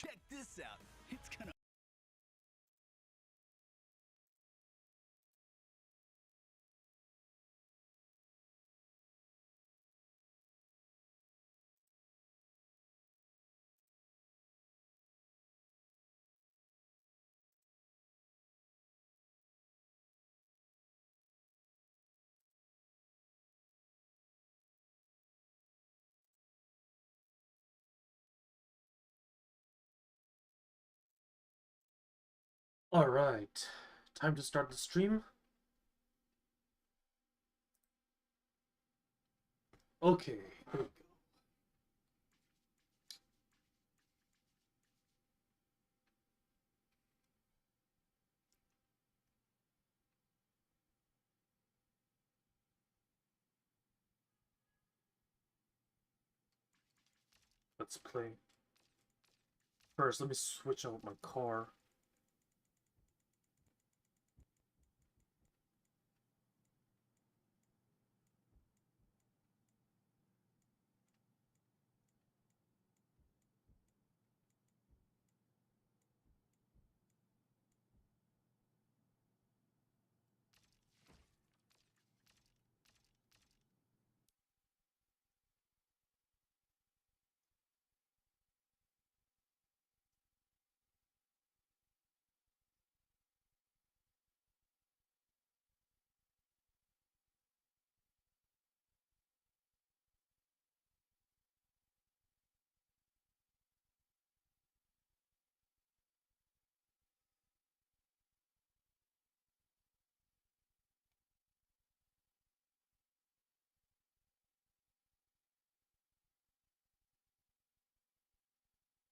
Check this out. It's gonna... Alright, time to start the stream. Okay, here we go. Let's play. First, let me switch out my car.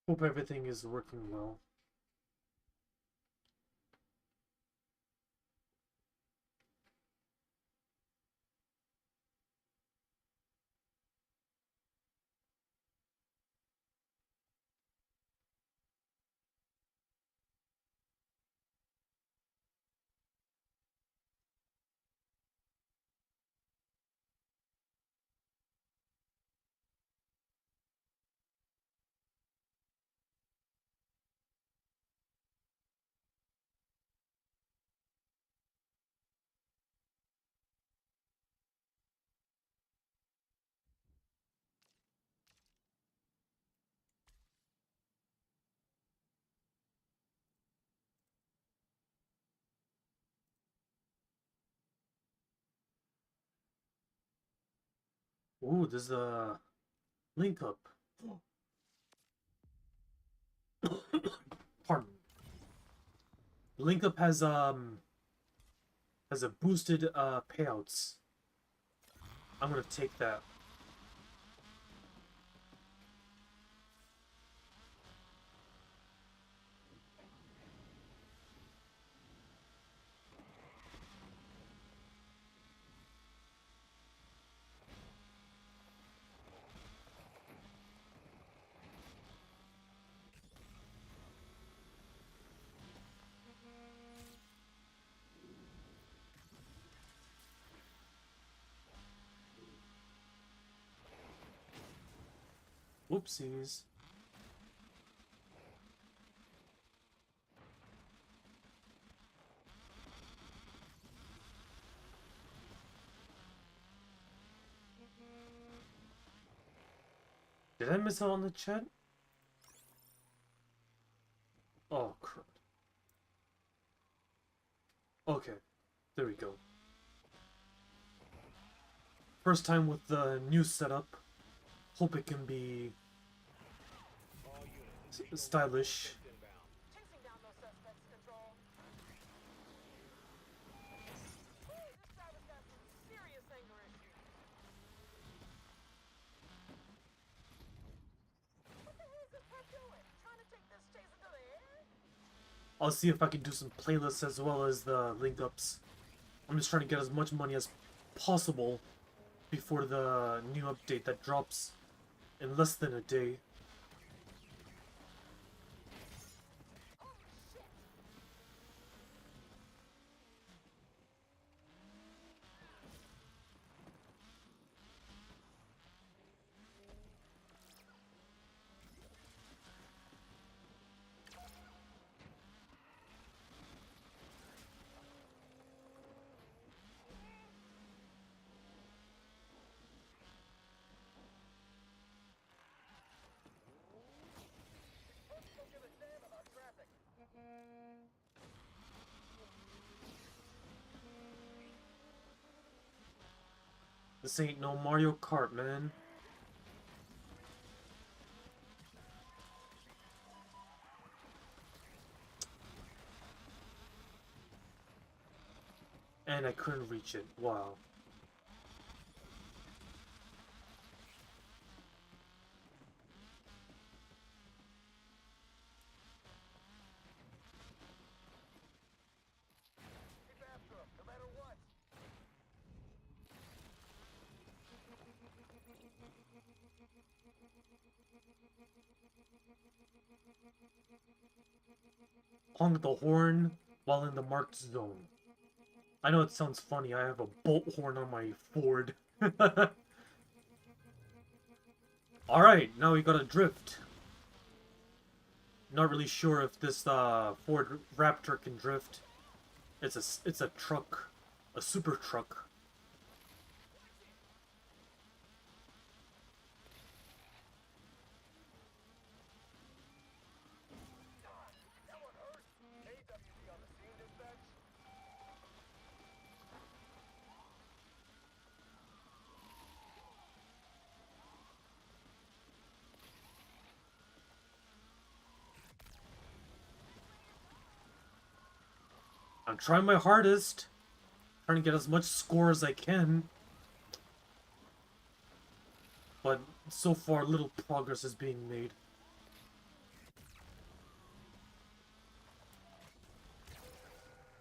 Hope everything is working well. Ooh, there's a link up. Pardon. Link up has a boosted payouts. I'm gonna take that. Whoopsies. Did I miss out on the chat? Oh, crap. Okay, there we go. First time with the new setup. Hope it can be stylish. I'll see if I can do some playlists as well as the link ups. I'm just trying to get as much money as possible before the new update that drops in less than a day. This ain't no Mario Kart, man. And I couldn't reach it. Wow. Honk the horn while in the marked zone. I know it sounds funny, I have a bolt horn on my Ford. Alright, now we gotta drift. Not really sure if this Ford Raptor can drift. It's a truck. A super truck. I'm trying my hardest. Trying to get as much score as I can. But so far, little progress is being made.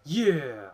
Yeah!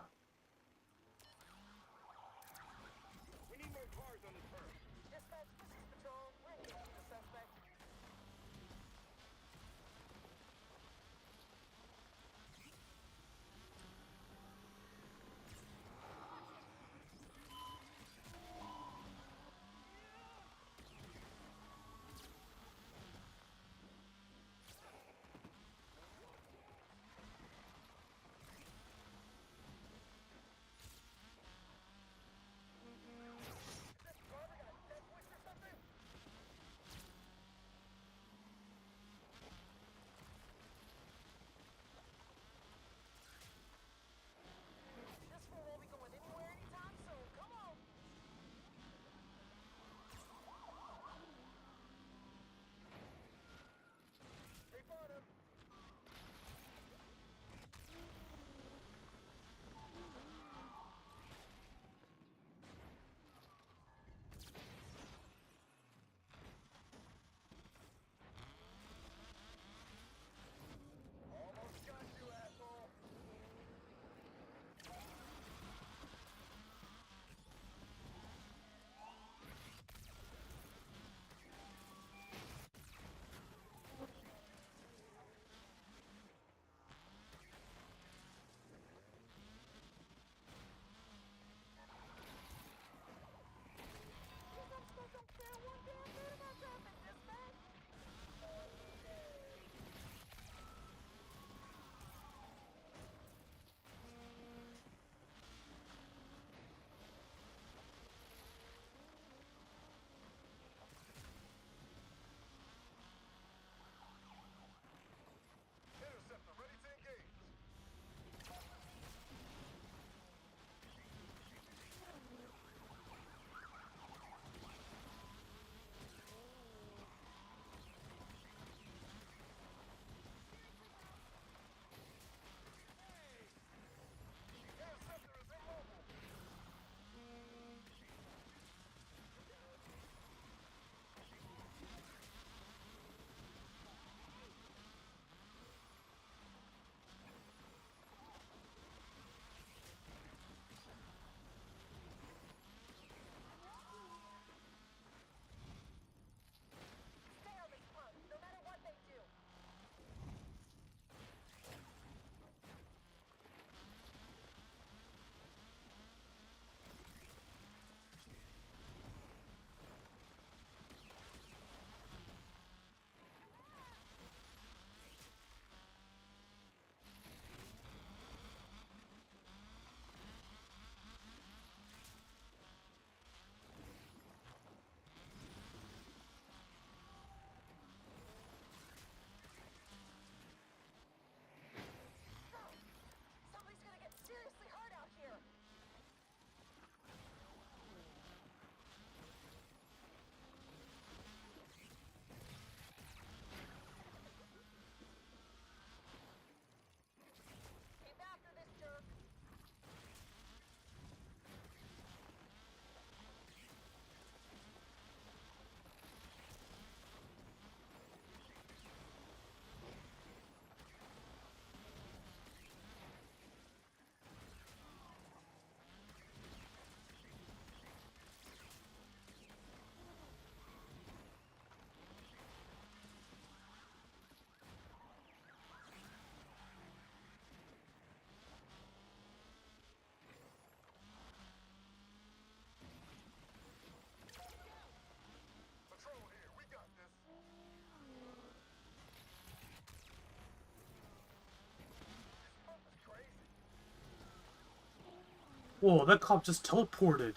Whoa, that cop just teleported.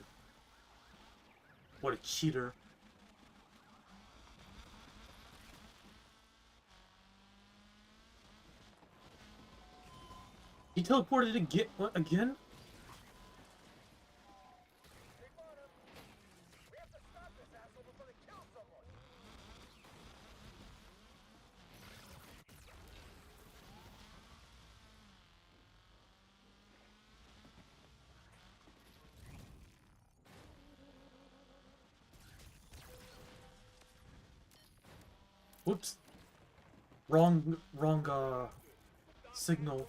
What a cheater. He teleported again? What, again? Whoops. Wrong, signal.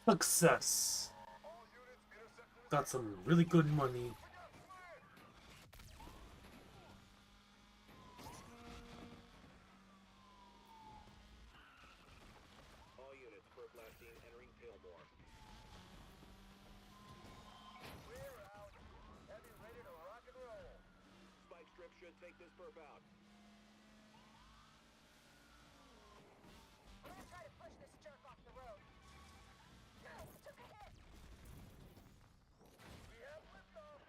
Success. Got some really good money. All units, first last seen entering Tailmore. Clear out. Heavy ready to rock and roll. Spike strip should take this perp out. I'm gonna try to push this jerk off the road. No, took a hit. We have liftoff.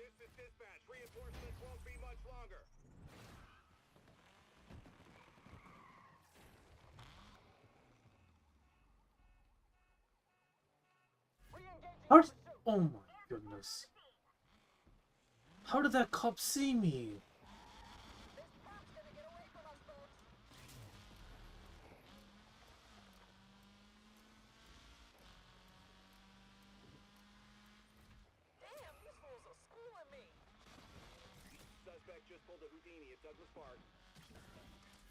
This is dispatch. Reinforcements won't be much longer. Re-engaging How? pursuit. Oh my goodness. How did that cop see me? This perp's gonna get away from us, folks. Damn, these fools are schooling me. Suspect just pulled a Houdini at Douglas Park.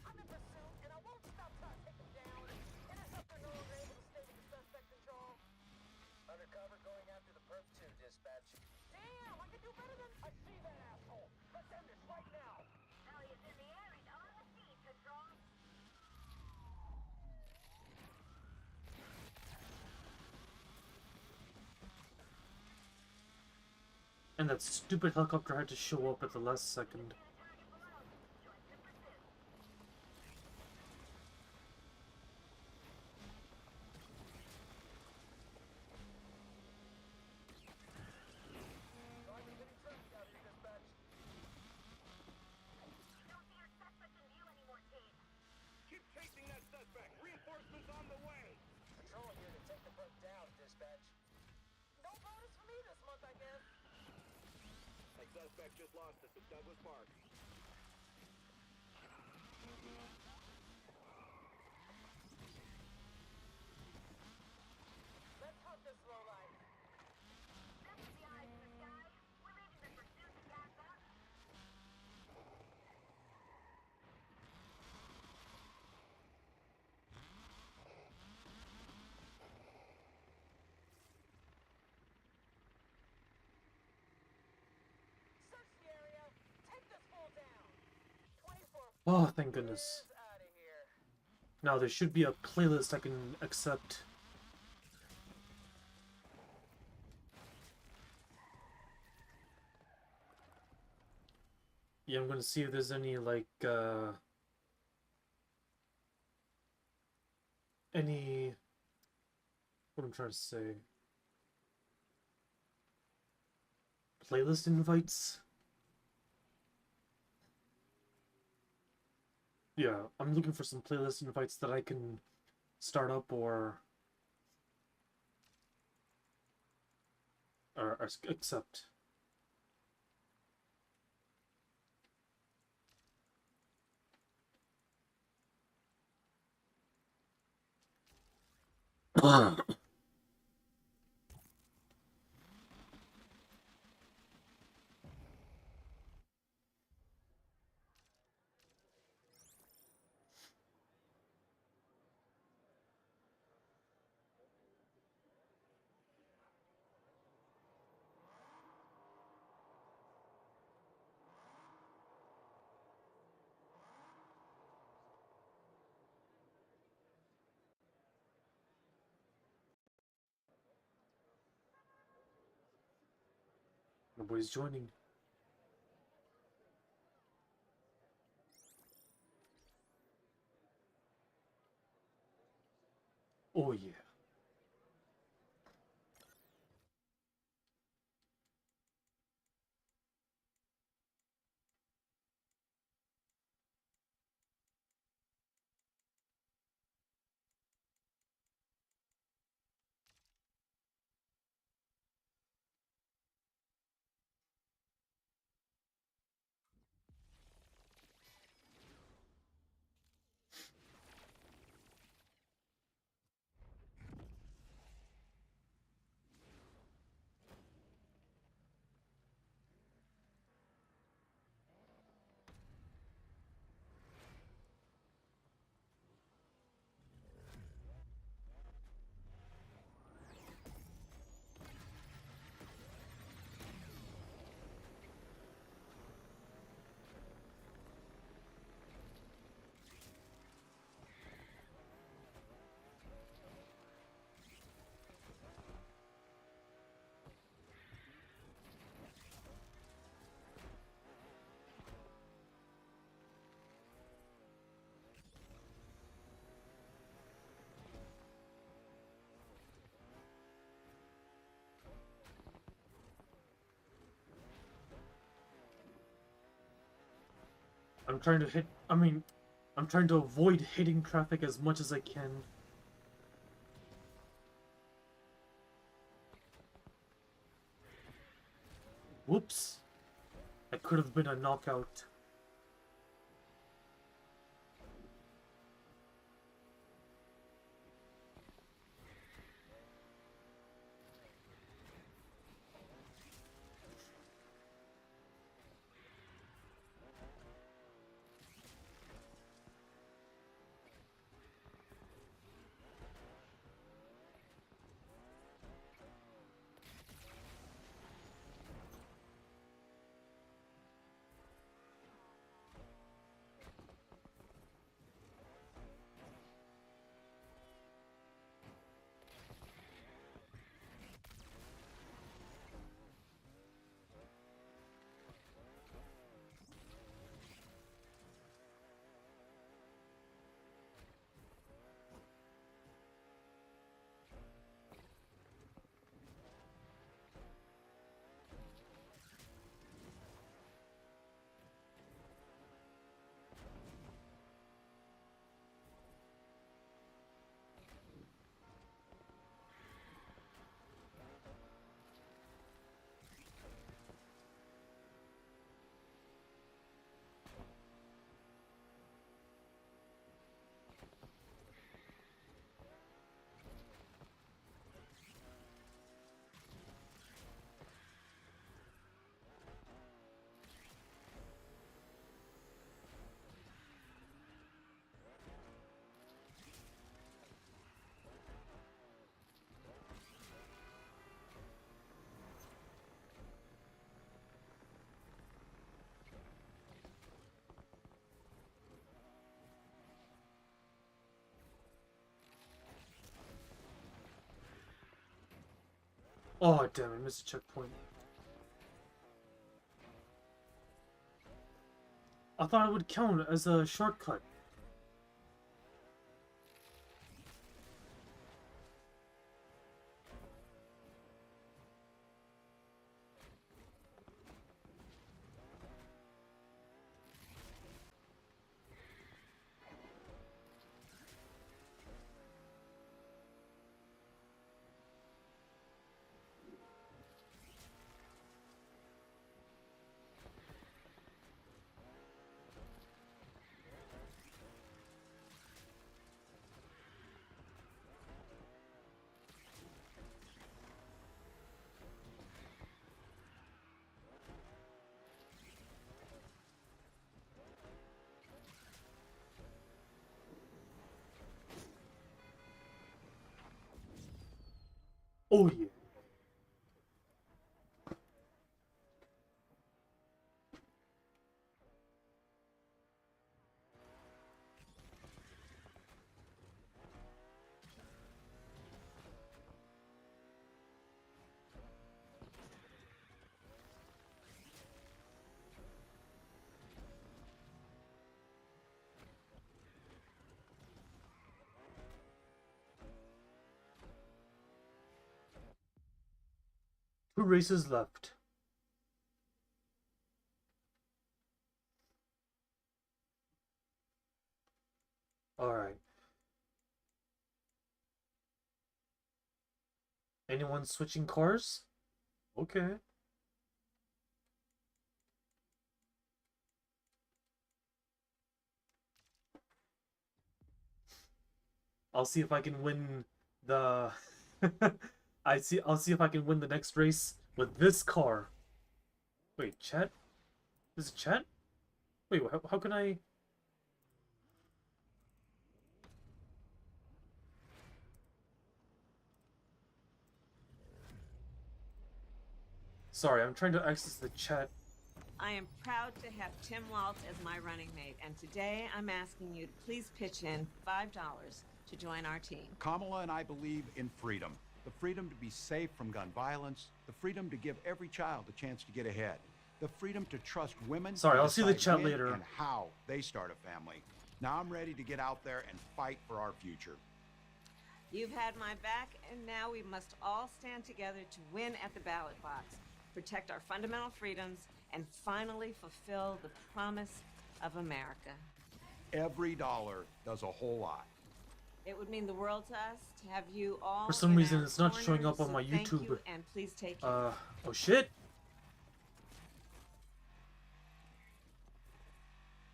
I'm in pursuit, and I won't stop till I take him down. Interceptor no longer able to stay with the suspect control. Undercover going after the perp too, dispatch. Damn, I can do better than... I see that asshole. Let's end this right now. Elliott's in the air and on the speed control. And that stupid helicopter had to show up at the last second. Driver's getting traffic out here, dispatch. Don't see your suspect in view anymore, team. Keep chasing that suspect. Reinforcements on the way. Patrol here to take the perp down, dispatch. No bonus for me this month, I guess. A suspect just lost us at Douglas Park. Let's hunt this lowlife. That's the eyes in the sky. We're leaving the pursuit to gas up. Search the area. Take this fool down. 24 Oh, thank goodness. out of here. Now there should be a playlist I can accept. Yeah, I'm gonna see if there's any, like, any... What I'm trying to say... Playlist invites? Yeah, I'm looking for some playlist invites that I can start up or accept. Nobody's joining. Oh yeah. I'm trying to hit. I'm trying to avoid hitting traffic as much as I can. Whoops. That could have been a knockout. Oh, damn, I missed a checkpoint. I thought it would count as a shortcut. Oh yeah. Two races left. Alright. Anyone switching cars? Okay. I'll see if I can win the I'll see if I can win the next race with this car. Wait, chat? Is it chat? Wait, how can I? Sorry, I'm trying to access the chat. I am proud to have Tim Waltz as my running mate, and today I'm asking you to please pitch in $5 to join our team. Kamala and I believe in freedom. The freedom to be safe from gun violence, the freedom to give every child a chance to get ahead, the freedom to trust women. Sorry, I'll see the decide chat when later. And how they start a family. Now I'm ready to get out there and fight for our future. You've had my back, and now we must all stand together to win at the ballot box, protect our fundamental freedoms, and finally fulfill the promise of America. Every dollar does a whole lot. It would mean the world to us to have you all. For some in reason, our it's not corner, showing up on so my thank YouTube. you, and please take care. Oh shit!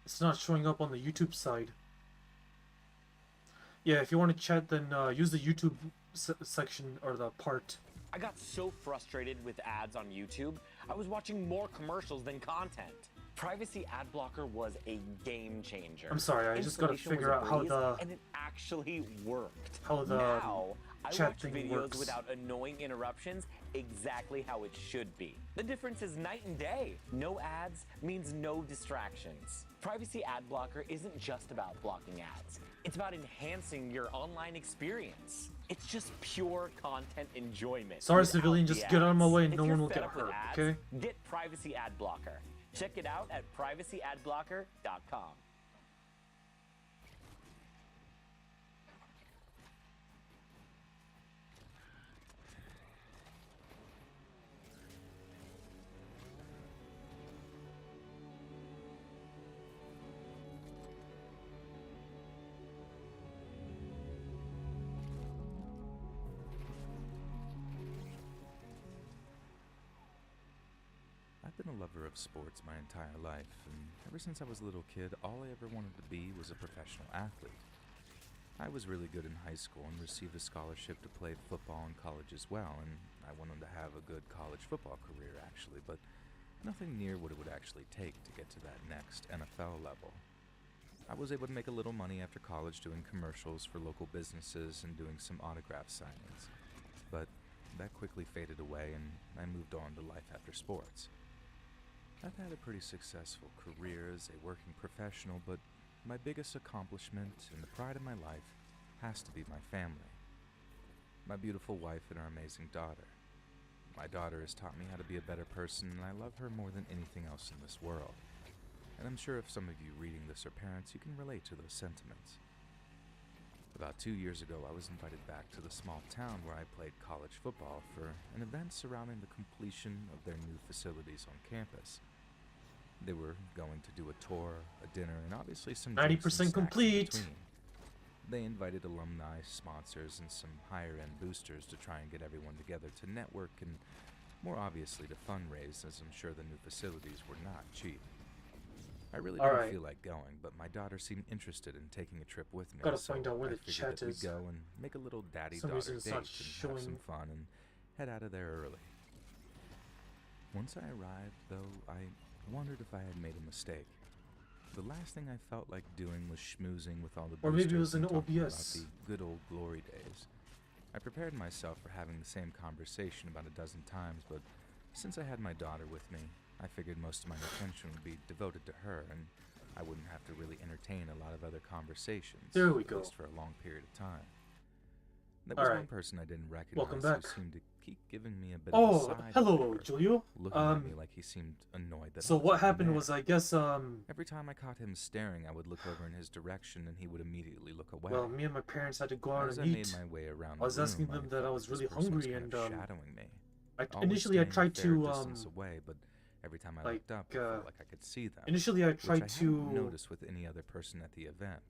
It's not showing up on the YouTube side. Yeah, if you want to chat, then use the YouTube section or the part. I got so frustrated with ads on YouTube, I was watching more commercials than content. Privacy ad blocker was a game changer. I'm sorry, I just gotta Installation figure was a out how breeze, the and it actually worked. how the now I chat watch thing videos works. without annoying interruptions exactly how it should be. The difference is night and day. No ads means no distractions. Privacy ad blocker isn't just about blocking ads. It's about enhancing your online experience. It's just pure content enjoyment. Sorry, without civilian, the just get out of my ads. way and If no you're one will fed get up with hurt, ads, okay? Get Privacy Ad Blocker. Check it out at privacyadblocker.com. I've been a lover of sports my entire life, and ever since I was a little kid, all I ever wanted to be was a professional athlete. I was really good in high school and received a scholarship to play football in college as well, and I wanted to have a good college football career actually, but nothing near what it would actually take to get to that next NFL level. I was able to make a little money after college doing commercials for local businesses and doing some autograph signings, but that quickly faded away and I moved on to life after sports. I've had a pretty successful career as a working professional, but my biggest accomplishment and the pride of my life has to be my family. My beautiful wife and our amazing daughter. My daughter has taught me how to be a better person, and I love her more than anything else in this world. And I'm sure if some of you reading this are parents, you can relate to those sentiments. About 2 years ago, I was invited back to the small town where I played college football for an event surrounding the completion of their new facilities on campus. They were going to do a tour, a dinner, and obviously some drinks and 90% snacks in complete. between. They invited alumni, sponsors, and some higher-end boosters to try and get everyone together to network and, more obviously, to fundraise, as I'm sure the new facilities were not cheap. I really didn't Alright. feel like going, but my daughter seemed interested in taking a trip with me. Gotta so find out where I the figured chat that we'd is. go and make a little Some reason daddy-daughter it's date not and have some showing. fun and head out of there early. Once I arrived, though, I wondered if I had made a mistake. The last thing I felt like doing was schmoozing with all the Or maybe it boosters was an and talking OBS. about the good old glory days. I prepared myself for having the same conversation about a dozen times, but since I had my daughter with me, I figured most of my attention would be devoted to her, and I wouldn't have to really entertain a lot of other conversations. There we at go. least for a long period of time. There was one Alright. person I didn't recognize Welcome back. who seemed to keep giving me a bit of a Oh, side hello, look, or Julio. looking at me like he seemed annoyed that I So was what even happened there. was, I guess, Every time I caught him staring, I would look over in his direction and he would immediately look away. well, me and my parents had to go out As I and made eat. my way around I was the asking room, them that I felt was like really this person was hungry kind and, of shadowing me. Always Initially I staying a tried fair to, distance away, but every time I looked up, I felt like I could see them. initially I which tried I to, hadn't noticed with any other person at the event.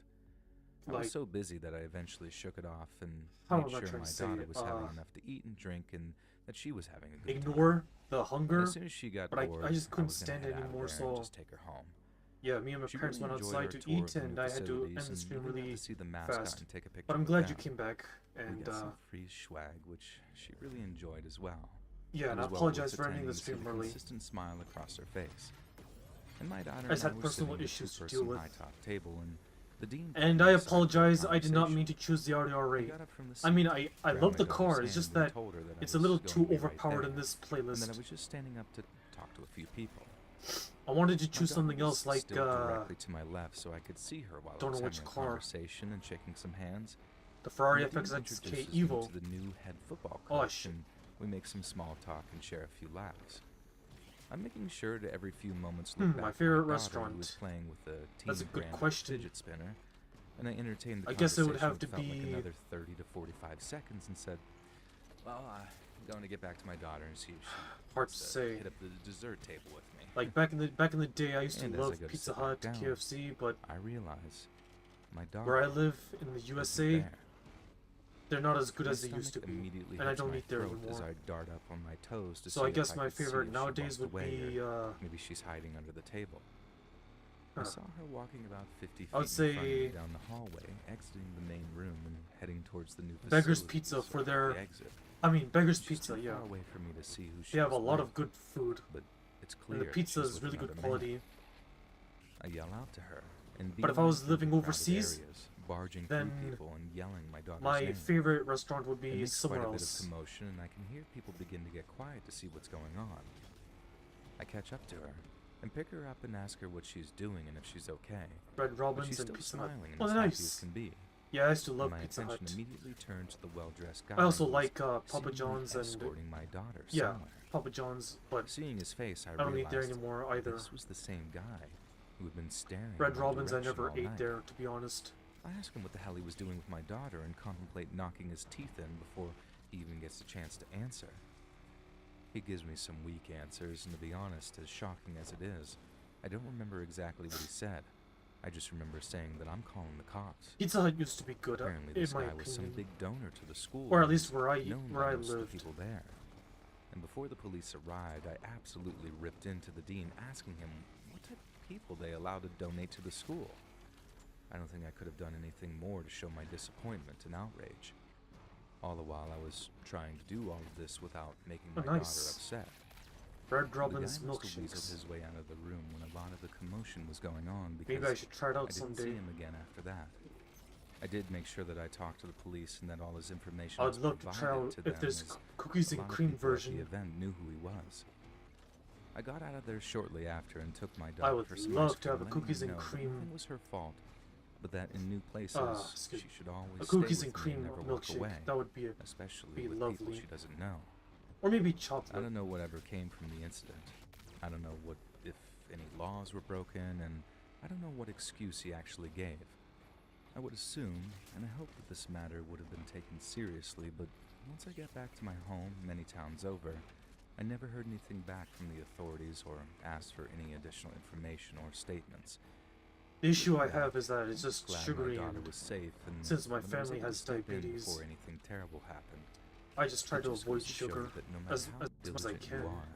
I like, was so busy that I eventually shook it off and how made am I sure trying my to say daughter it? was having enough to eat and drink and that she was having a good time. ignore the And hunger. as soon as she got but I bored, just couldn't was gonna stand head it out of anymore, there and so just take her home. yeah, me and my She parents really went enjoyed outside our to tour of eat, the new and I had to end facilities the and stream even got really to see the mascot fast. and take a picture But I'm with glad them. you came back, We and got some free swag, which she really enjoyed as well. yeah, and It I was well apologize worth for ending attending the to see stream the early. consistent smile across her face. And my daughter I just and had were personal sitting at a issues to two-person deal with. high-top table, and the dean And pulled I me aside for a apologize, I did not mean to conversation. choose the audio He array. got up from the I mean, seat, I grabbed love my the daughter's car, it's just hand and that told her that I it's a was little going too to be right overpowered there, in this and that I playlist. was just standing up to talk to a few people. I wanted to My choose daughter something was else like, still directly to my left, so I could see her while I don't was know having which a car. conversation and shaking some hands. the Ferrari And the dean FXXK introduces me Evo. to the new head football Oh, coach, and we make some small talk and share a few laughs. I'm making sure to every few moments look back my at favorite daughter, restaurant. who was playing with a That's a team good branded question. fidget spinner, and I entertained the I guess it would conversation have to felt like be- another 30 to 45 seconds and said, "Well, going to get back to my daughter and see if she Hard wants to say. hit up the dessert table with me. Like back in the day, I used to And as I love go to Pizza sit back Hut, down, KFC, but I realize my daughter where I live in the isn't USA, there. they're not as good My as they used to stomach be, immediately and I hits don't my eat there throat as anymore. I dart up on my toes to So see I if guess I my could see favorite if she nowadays walked would away be or maybe she's hiding under the table. I Huh. saw her walking about 50 feet I would in front of me say down the hallway, exiting the main room and heading towards the new Beggar's facilities Pizza for over their- the exit. I mean, Beggar's She's Pizza, too yeah. far away for me to see who she They have a was lot with, of good food, but it's clear and the pizza she's is with really good another quality. man. I yell out to her, and But if I was beeline through living the crowded overseas, areas, barging then through people and yelling my daughter's My name. favorite restaurant would It be makes somewhere quite a bit of else. commotion, and I can hear people begin to get quiet to see what's going on. I catch up to her and pick her up and ask her what she's doing and if she's okay. Red But Robin's she's and still Pizza Hut. smiling and Oh, as happy nice. as can be. Yeah, I used to And love my Pizza attention Hut. immediately turns to the well-dressed guy. I also who was like Papa seemingly John's and escorting my daughter yeah, somewhere. Papa John's, but Seeing his face, I I don't eat there realized anymore either. this was the same guy who had been staring Red in my Robin's, I direction never all ate night. there, to be honest. I ask him what the hell he was doing with my daughter and contemplate knocking his teeth in before he even gets a chance to answer. He gives me some weak answers, and to be honest, as shocking as it is, I don't remember exactly what he said. I just remember saying that I'm calling the cops. Pizza Hut used to be good, Apparently in this my guy was some opinion. big donor to the school. Or at and least where I known where by I most of the lived. people there. And before the police arrived, I absolutely ripped into the dean, asking him what type of people they allowed to donate to the school. I don't think I could have done anything more to show my disappointment and outrage. All the while I was trying to do all of this without making my Oh, daughter nice. upset. Red The Robin's guy must have weaseled milkshakes. his way out of the room when a lot of the commotion was going on because Maybe I should try it I out didn't someday. see him again after that. I did make sure that I talked to the police and that all his information I'd was love to provided try out to if them, there's as cookies a and lot of cream people at version. the event knew who he was. I got out of there shortly after and took my I daughter would for some love ice to have a cream, letting cookies her and know that cream- nothing was her fault, but that in new places excuse she should always A stay cookies with and me cream never walk milkshake. away, That would be especially with people lovely. she doesn't know. Or maybe I chocolate. don't know whatever came from the incident. I don't know what if any laws were broken, and I don't know what excuse he actually gave. I would assume, and I hope that this matter would have been taken seriously, but once I got back to my home, many towns over, I never heard anything back from the authorities or asked for any additional information or statements. The issue I Yeah, have is that it's just Glad sugary, my daughter and was safe, and since my that I was family able to has step in diabetes, before anything terrible happened. I just try It to just avoid goes to show sugar that no matter as how much as I diligent can. you are,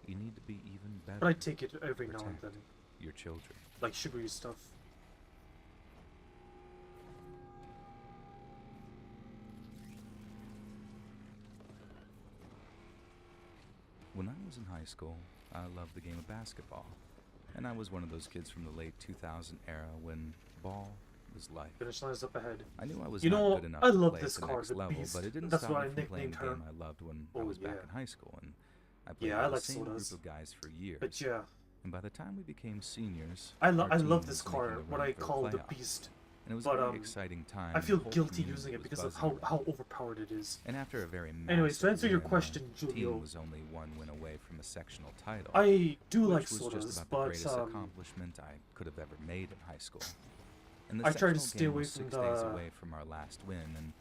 you need to be even better. But I take it every now and protect then, your children. like sugary stuff. When I was in high school, I loved the game of basketball. And I was one of those kids from the late 2000 era when ball was life. Finish line is up ahead. I knew I was You not know, good enough I to love play this at the car, next the level, Beast. but it didn't That's stop what me I from playing nicknamed the game her. I loved when I Oh, was back yeah. in high school, and I played Yeah, I with like the same sodas. group of guys for years. But yeah, And by the time we became seniors, I our love team this was car, making a what run I for the call the playoffs. Beast. And it was but, a very exciting time. I feel and the whole guilty community using it was because of buzzing how about it. overpowered it is. And after a very Anyways, to massive answer your win, question, our Julio, team was only one win away from a sectional title. I do which like was sodas, just about the but greatest accomplishment I could have ever made in high school. And the I try to sectional stay game away was from 6 days the away from our last win, and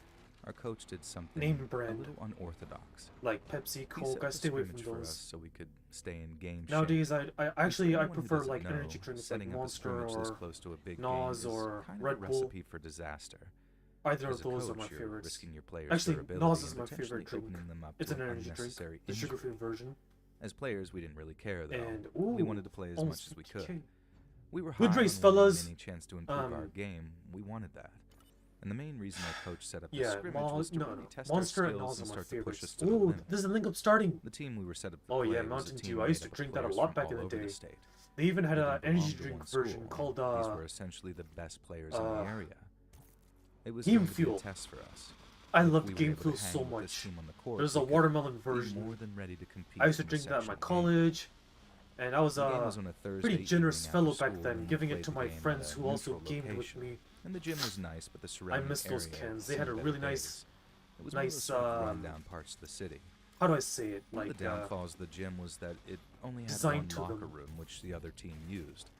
our coach did something name a brand. little unorthodox. like Pepsi, He Coke. set I up a stay away from scrimmage for us those. so we could stay in game shape. Nowadays, I And for actually I anyone who prefer doesn't like know, energy drinks like setting up a Monster scrimmage this or close to a big Nas game is or kind Red of a Bull. recipe for disaster. Either As of a those are coach, my you're favorites. risking your players' Actually, durability Nas is and my potentially favorite drink. opening them up It's to an energy drink, unnecessary the injury. sugar-free version. As players, we didn't really care though. And we ooh, wanted to play as almost much as we 50K. could. We were Good high race, on winning fellas. any chance to improve our game. We wanted that. And the main reason our coach set up the scrimmage was to really test Monster our and skills Nas and are my start to push us favorites. to the Ooh, limit. there's a link up starting. The team we were set up to Oh play yeah, was a Mountain team Dew. I made used to up of drink that a players lot from back in all the over day. state. They even had They an didn't belong energy to drink one school, version and called these were essentially the best players in the area. It was Game going to be a Fuel. test for us. I If loved we were Game able to Fuel hang so with this much. team on the court, There's a we could watermelon be version. more than ready to compete I used to in the drink that in my sectional game. college, and I was The game a was on a Thursday pretty generous evening fellow after back school, then, and we giving it played to the my game at friends a who also neutral gamed with location. me. And the gym was nice, but the I surrounding miss those area cans. They seemed had a better really days. nice, It was one of those nice, sort of rundown parts of the city. how do I say it? One Like, of the downfalls of the gym was that it only had designed one to locker them. room, which the other team used.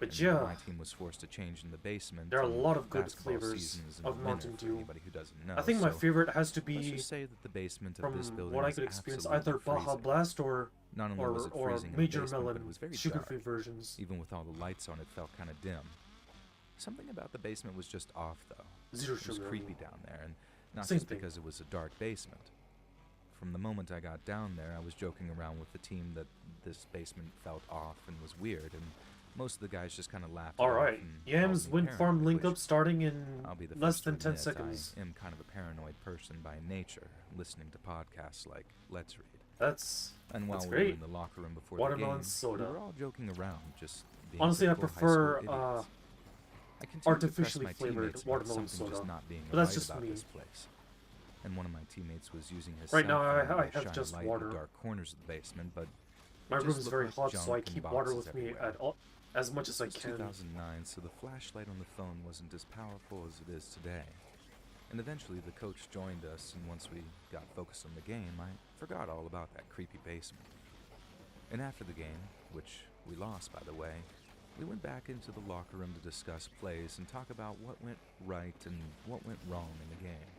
But and yeah, my team was forced to change in the basement. there are a and lot of good basketball flavors season is in of a minute Mountain for Dew. anybody who doesn't know, I think my so favorite has to let's be, just say that the basement of from this building what I was could experience, absolutely either Baja freezing. Blast or Not only was it or freezing in the Major basement, but Melon it was very sugar-free dark. versions. Even with all the lights on, it felt kind of dim. Something about the basement was just off, though. Zero It was sugar. creepy down there, and not Same just thing. because it was a dark basement. From the moment I got down there, I was joking around with the team that this basement felt off and was weird, and most of the guys just kind of laughed. Alright, Yam's Wind Farm link up starting in I'll be the less first to than 10 admit seconds. I am kind of a paranoid person by nature, listening to podcasts like Let's Read. That's And while that's we were great. in the locker room before Watermelon the game, soda. we were all joking around, just being Honestly, I typical high prefer, school idiots. I continued to press artificially my flavored teammates about watermelon something just soda. not being But that's right just about me. this place. And one of my teammates was using his Right cell now, phone I to have shine just light water. in the dark corners of the basement, but My it room just is looked very like hot, so I junk and keep water boxes with me everywhere. at all, as much as I This was can. 2009, so the flashlight on the phone wasn't as powerful as it is today. And eventually the coach joined us, and once we got focused on the game, I forgot all about that creepy basement. And after the game, which we lost by the way, we went back into the locker room to discuss plays and talk about what went right and what went wrong in the game.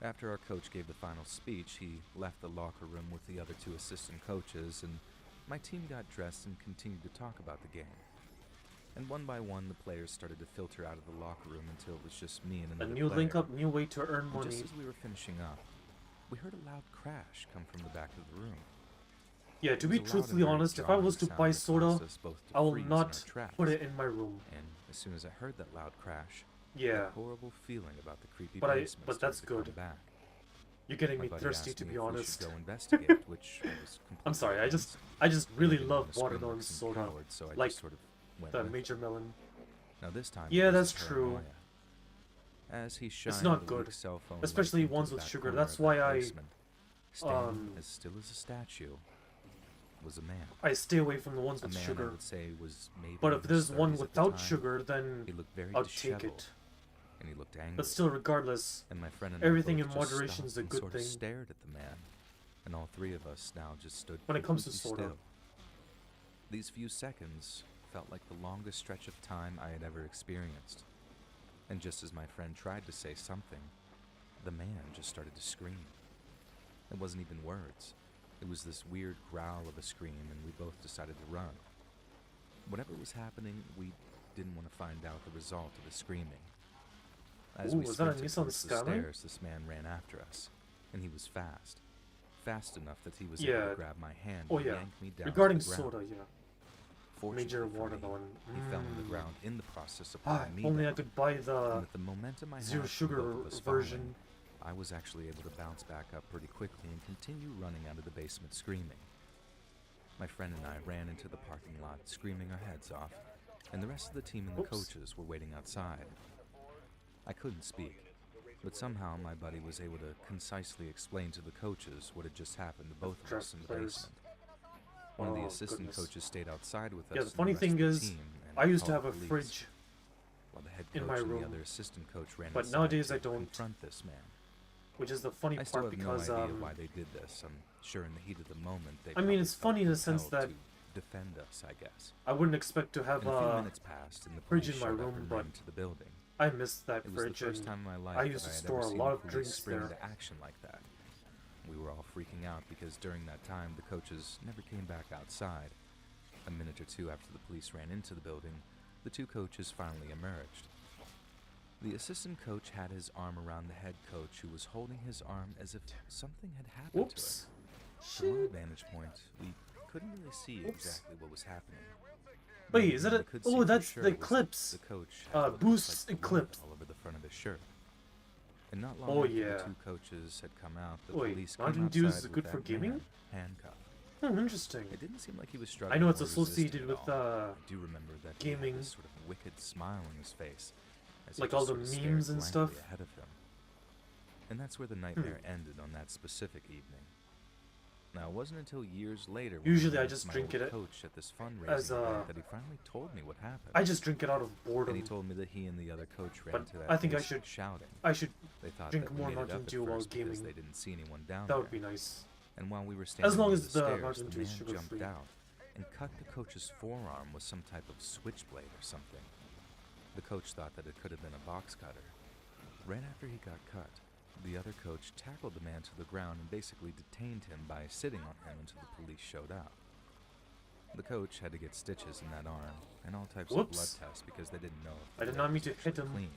After our coach gave the final speech, he left the locker room with the other two assistant coaches, and my team got dressed and continued to talk about the game. And one by one, the players started to filter out of the locker room until it was just me and A another new player. link up, new way to earn And money. just as we were finishing up, we heard a loud crash come from the back of the room. Yeah, to It be was a loud and truthfully very honest, if I jarring was to sound buy that soda, caused us both to I will freeze in not our tracks. put it in my room. And as soon as I heard that loud crash, Yeah, that horrible feeling about the creepy But basement but started that's to come good. back. you're getting My me buddy thirsty asked to me be if we honest. should go investigate, which I was I'm sorry, completely against. I just really didn't love wanna scream like watermelon some soda, coward, so I like just sort of went the with Major it. Melon. Now this time, Yeah, it that's wasn't true. paranoia. As he shined not the weak good, cell phone especially light into ones the with back sugar. corner That's of that why I, basement, standing as um, still as a statue, was a man. I stay away from the ones A with man I sugar. would say was maybe But in if his there's one 30s at the without time. sugar, then He looked very I'll disheveled, take it. and he looked angry. But still, regardless, And my friend and everything I in both just moderation stopped is a and good sort of thing. stared at the man, and all three of us now just stood When it comes to completely soda. still. These few seconds felt like the longest stretch of time I had ever experienced. And just as my friend tried to say something, the man just started to scream. It wasn't even words. It was this weird growl of a scream, and we both decided to run. Whatever was happening, we didn't want to find out the result of the screaming. As Ooh, we was that a sprinted Nissan towards the Skyline? stairs, this man ran after us, and he was fast. Fast enough that he was able Yeah. to grab my hand Oh and yeah, yank me down regarding to the ground. soda, yeah. Fortunately Major for me, watermelon. he fell on the Mm. ground in the process of Ah, pulling me if only I down. could buy And the with the momentum I zero had from both sugar of us falling, version. I was actually able to bounce back up pretty quickly and continue running out of the basement screaming. My friend and I ran into the parking lot screaming our heads off, and the rest of the team and the Oops. coaches were waiting outside. I couldn't speak, but somehow my buddy was able to concisely explain to the coaches what had just happened to both of Draft us in the players. basement. One of the Oh, assistant goodness. coaches stayed outside with us. Yeah, the and funny rest of thing the is, team, and I used to called have a the police, fridge, while the head in coach my and room. the other assistant coach ran but inside nowadays to I don't. confront this man. which is the funny I still part have because no idea why they did this. I'm sure in the heat of the moment they. I mean, probably it's felt funny in the sense compelled that to defend us, I guess. I wouldn't expect to have And a few minutes passed, and the fridge police in my showed up room, and but ran into the building. I missed that It was the fridge, first and time in my life I used that to I had store ever a seen lot the of police drinks spring there. into action like that. We were all freaking out because during that time the coaches never came back outside. A minute or two after the police ran into the building, the two coaches finally emerged. The assistant coach had his arm around the head coach, who was holding his arm as if something had happened Whoops. to it. From our Shit. vantage point, we couldn't really see Oops. exactly what was happening. Wait, The only is thing that we a- could oh, see for that's sure the was that clips. The coach had what looked Boosts like and blood clips. all over the front of his shirt. And not long Oh, after yeah. the two coaches had come out, the Wait, police Mountain came Dew outside is with good that for gaming? man handcuffed. Interesting. It didn't seem like he was I struggling. know it's or associated resisting with at all. I do remember that he gaming. had this sort of wicked smile on his face, as he Like just all the sort of stared memes and blankly stuff. ahead of him. And that's where the nightmare ended on that specific evening. Now, it wasn't until years later when Usually I met just my drink old it coach at this fundraising as, event that he finally told me what happened. I just drink it out of And boredom. he told me that he and the other coach ran But to that I think I place should- shouting. I should. They thought drink that we more made it Mountain up at Dew while first because gaming. they didn't see anyone down That there. would be nice. And while we were standing long near as the the stairs, Mountain the Dew is man sugar-free. jumped out and cut the coach's forearm with some type of switchblade or something. The coach thought that it could have been a box cutter. Right after he got cut, the other coach tackled the man to the ground and basically detained him by sitting on him until the police showed up. The coach had to get stitches in that arm and all types of blood tests because they didn't know if I did not mean to hit him. clean.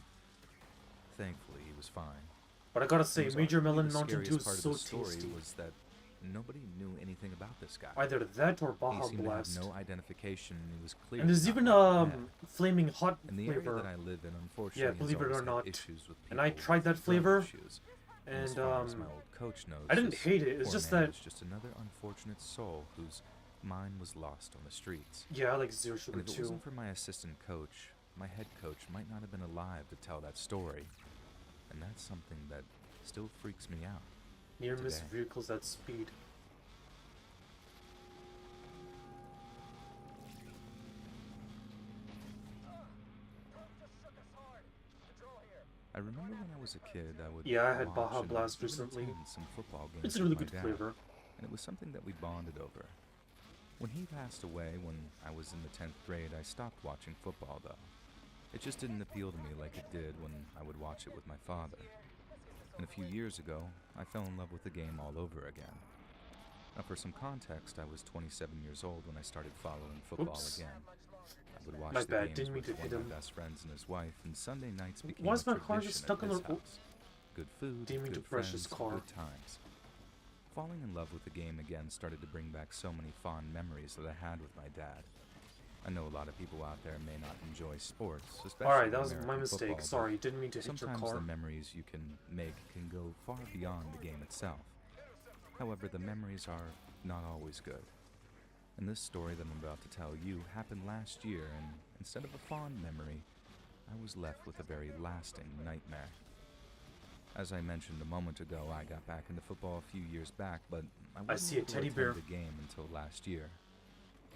Thankfully, he was fine. But I gotta say, It was Major arguably Melon the Mountain Dew scariest is part of so the story tasty. was that nobody knew anything about this guy. Either that or He Baja seemed Blast. to have no identification, and he was clear. And there's even flaming hot in the area flavor. that I live in, unfortunately, Yeah, has believe it always or had not. issues with And I people tried with that drug flavor, issues. as and far as my old coach knows, I didn't this hate it. It's poor just man that was just another unfortunate soul whose mind was lost on the streets. yeah, I like Zero Sugar And if it too. wasn't for my assistant coach, my head coach might not have been alive to tell that story. And that's something that still freaks me out. Near miss today. vehicles at speed. I remember when I was a kid, I would Yeah, I had watch Baja and Blast even recently. attend some football games It's a really with my good dad, flavor. and it was something that we bonded over. When he passed away when I was in the 10th grade, I stopped watching football though. It just didn't appeal to me like it did when I would watch it with my father. And a few years ago, I fell in love with the game all over again. Now for some context, I was 27 years old when I started following football Oops. again. I would watch My the bad, games didn't mean with to one hit of him. my best friends and his wife, and Sunday nights became Why a is my car tradition just at stuck on his the- house. Good food, Didn't mean to good crash his friends, car. good times. Falling in love with the game again started to bring back so many fond memories that I had with my dad. I know a lot of people out there may not enjoy sports, especially Alright, that was my American mistake. football, but Sorry, didn't mean to hit your sometimes car. the memories you can make can go far beyond the game itself. However, the memories are not always good. And this story that I'm about to tell you happened last year, and instead of a fond memory, I was left with a very lasting nightmare. As I mentioned a moment ago, I got back into football a few years back, but I wasn't see a able to teddy attend bear. the game until last year.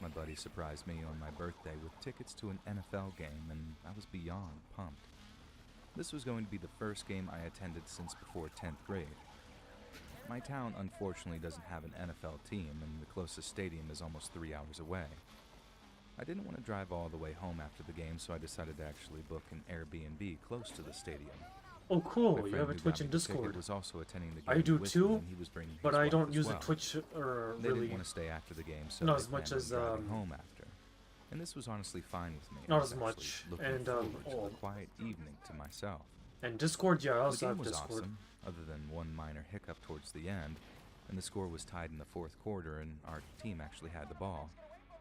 My buddy surprised me on my birthday with tickets to an NFL game, and I was beyond pumped. This was going to be the first game I attended since before 10th grade. My town unfortunately doesn't have an NFL team, and the closest stadium is almost 3 hours away. I didn't want to drive all the way home after the game, so I decided to actually book an Airbnb close to the stadium. Oh, My cool! You friend have a who got Twitch me and the ticket Discord. was also attending the I game do with too, me, and he was bringing But his I wife don't as use well. the Twitch or They really. didn't want to stay after the game, so Not they as much planned on as, driving home after. And this was honestly fine with me. I Not was as actually much, looking and, forward to oh. a quiet evening to myself. And Discord, yeah, I The also game have was Discord. awesome, other than one minor hiccup towards the end, and the score was tied in the fourth quarter, and our team actually had the ball.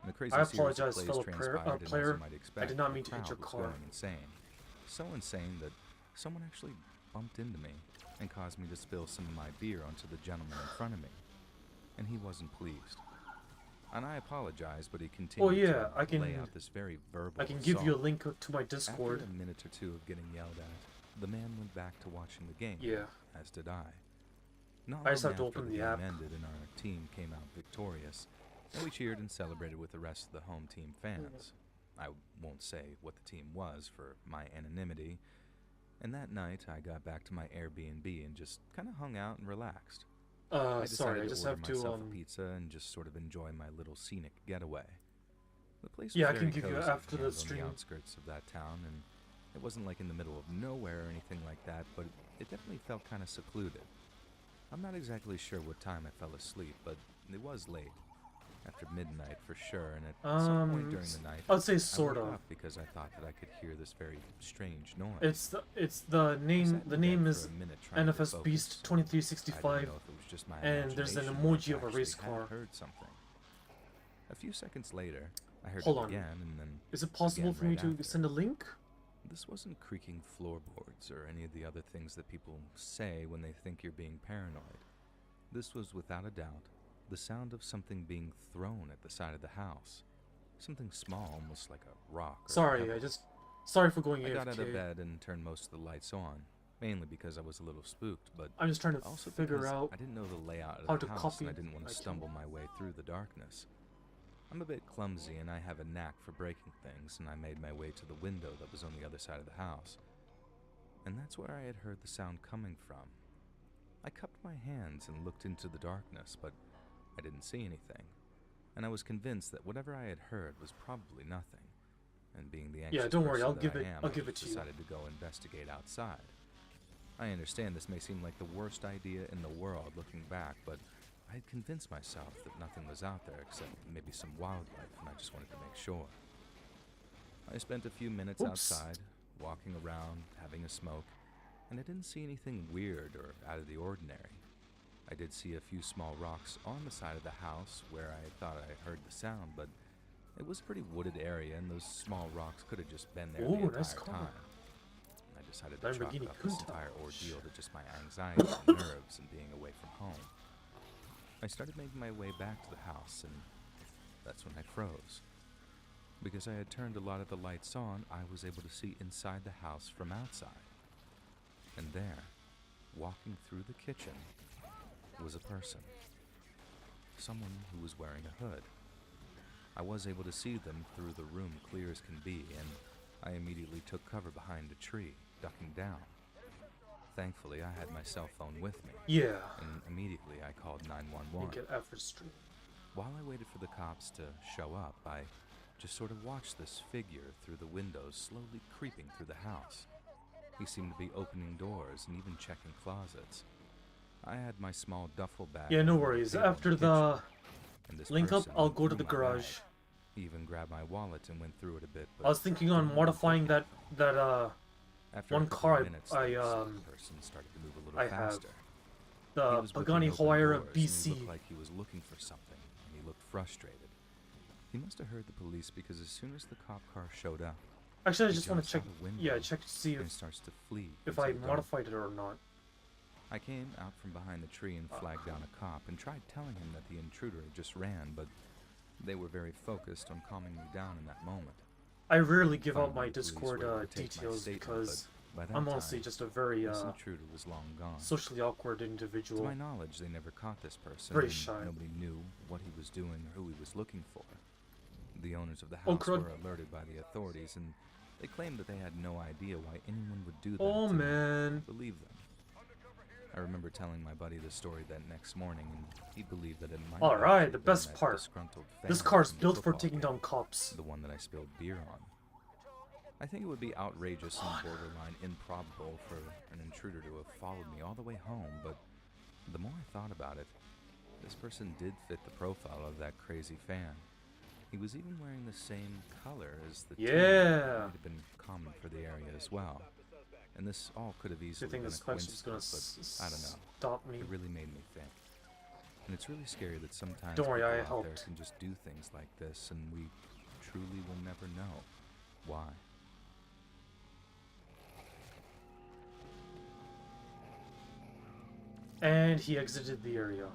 And the crazy I series of apologize, plays fellow transpired, and as player. you might expect, did not the mean to hit crowd your was car. going insane. So insane that someone actually bumped into me and caused me to spill some of my beer onto the gentleman in front of me. And he wasn't pleased. And I apologized, but he continued yeah, to I can- lay out this very verbal I can give you a assault. link to my Discord. After a minute or two of getting yelled at, the man went back to watching the game. Yeah. As did I. Not I just long have to after open the the game app. ended and our team came out victorious, and we cheered and celebrated with the rest of the home team fans. I won't say what the team was for my anonymity. And that night, I got back to my Airbnb and just kind of hung out and relaxed. I decided Sorry, I to just order have to myself a pizza and just sort of enjoy my little scenic getaway. The place was Yeah, I very can give you cozy after the and on stream. the outskirts of that town, and it wasn't like in the middle of nowhere or anything like that, but it definitely felt kind of secluded. I'm not exactly sure what time I fell asleep, but it was late. After midnight for sure, and at some point during the night, I'd say I sort woke of. up because I thought that I could hear this very strange noise. It's the I name. sat The in name bed is for a minute trying to NFS focus. Beast I didn't 2365. know if it was just my and there's an imagination or if emoji I of a race actually had car. heard something. A few seconds later, I heard Hold it on. again, and then Is it possible again for me right to after. send a link? This wasn't creaking floorboards or any of the other things that people say when they think you're being paranoid. This was without a doubt the sound of something being thrown at the side of the house. Something small, almost like a rock. Or a Sorry, pebble. sorry for going I AFK. got out of bed and turned most of the lights on, mainly because I was a little spooked, but I'm just trying to also figure because out I didn't know the layout how of to the house, copy and I didn't want my to stumble my way through the darkness. I'm a bit clumsy, and I have a knack for breaking things, and I made my way to the window that was on the other side of the house. And that's where I had heard the sound coming from. I cupped my hands and looked into the darkness, but I didn't see anything. and I was convinced that whatever I had heard was probably nothing. And being the Yeah, anxious don't worry, person I'll that give I it. am, I'll I give it to you. decided to go investigate outside. I understand this may seem like the worst idea in the world looking back, but I had convinced myself that nothing was out there except maybe some wildlife, and I just wanted to make sure. I spent a few minutes outside, walking around, having a smoke, and I didn't see anything weird or out of the ordinary. I did see a few small rocks on the side of the house where I thought I heard the sound, but it was a pretty wooded area, and those small rocks could have just been there the Ooh, nice entire car. time. I decided to chalk Lamborghini up this Countach. entire ordeal to just my anxiety and nerves and being away from home. I started making my way back to the house, and that's when I froze. Because I had turned a lot of the lights on, I was able to see inside the house from outside. And there, walking through the kitchen, was a person. Someone who was wearing a hood. I was able to see them through the room clear as can be, and I immediately took cover behind a tree, ducking down. Thankfully, I had my cell phone with me, Yeah. and immediately I called You 911. get effort stream. While I waited for the cops to show up, I just sort of watched this figure through the windows slowly creeping through the house. He seemed to be opening doors and even checking closets. I had my small duffel bag. Yeah, no on the worries. table in After kitchen, the and this link up, person I'll went go to through the my bag. garage. He even grabbed my wallet and went through it a bit. But I was thinking on didn't modifying take it. that After one a couple car of minutes, I, this um, person started to move a little I have. faster. the He was whipping Pagani open Huayra doors, and he BC. looked like he was looking for something, and he looked frustrated. He must have heard the police because as soon as the cop car showed up, Actually, I he just want to jumps check. out the window Yeah, check to see and if starts to flee. if into I the dark. modified it or not. I came out from behind the tree and flagged down a cop and tried telling him that the intruder had just ran, but they were very focused on calming me down in that moment. I rarely give out Finally, my the police Discord were able to take my details statement, because but by that I'm honestly time, just a very this intruder was long gone. socially awkward To individual. my knowledge, they never caught this person. Very and shy. Nobody knew what he was doing or who he was looking for. The owners of the Oh, house crud. were alerted by the authorities, and they claimed that they had no idea why anyone would do that. Oh and man. believe them. I remember telling my buddy the story that next morning, and he believed that it might All have right, actually the been best that part. disgruntled This fan car's from the built for football taking game, down cops. the one that I spilled beer on. I think it would be outrageous and borderline improbable for an intruder to have followed me all the way home, but the more I thought about it, this person did fit the profile of that crazy fan. He was even wearing the same color as the team. Yeah. It would have been common for the area as well. And this all could have Do you easily think been the a suspension's gonna coincidence, but I don't know. stop me? It really made me think. And it's really scary that sometimes Don't worry, people I out there helped. can just do things like this, and we truly will never know why. And he exited the area.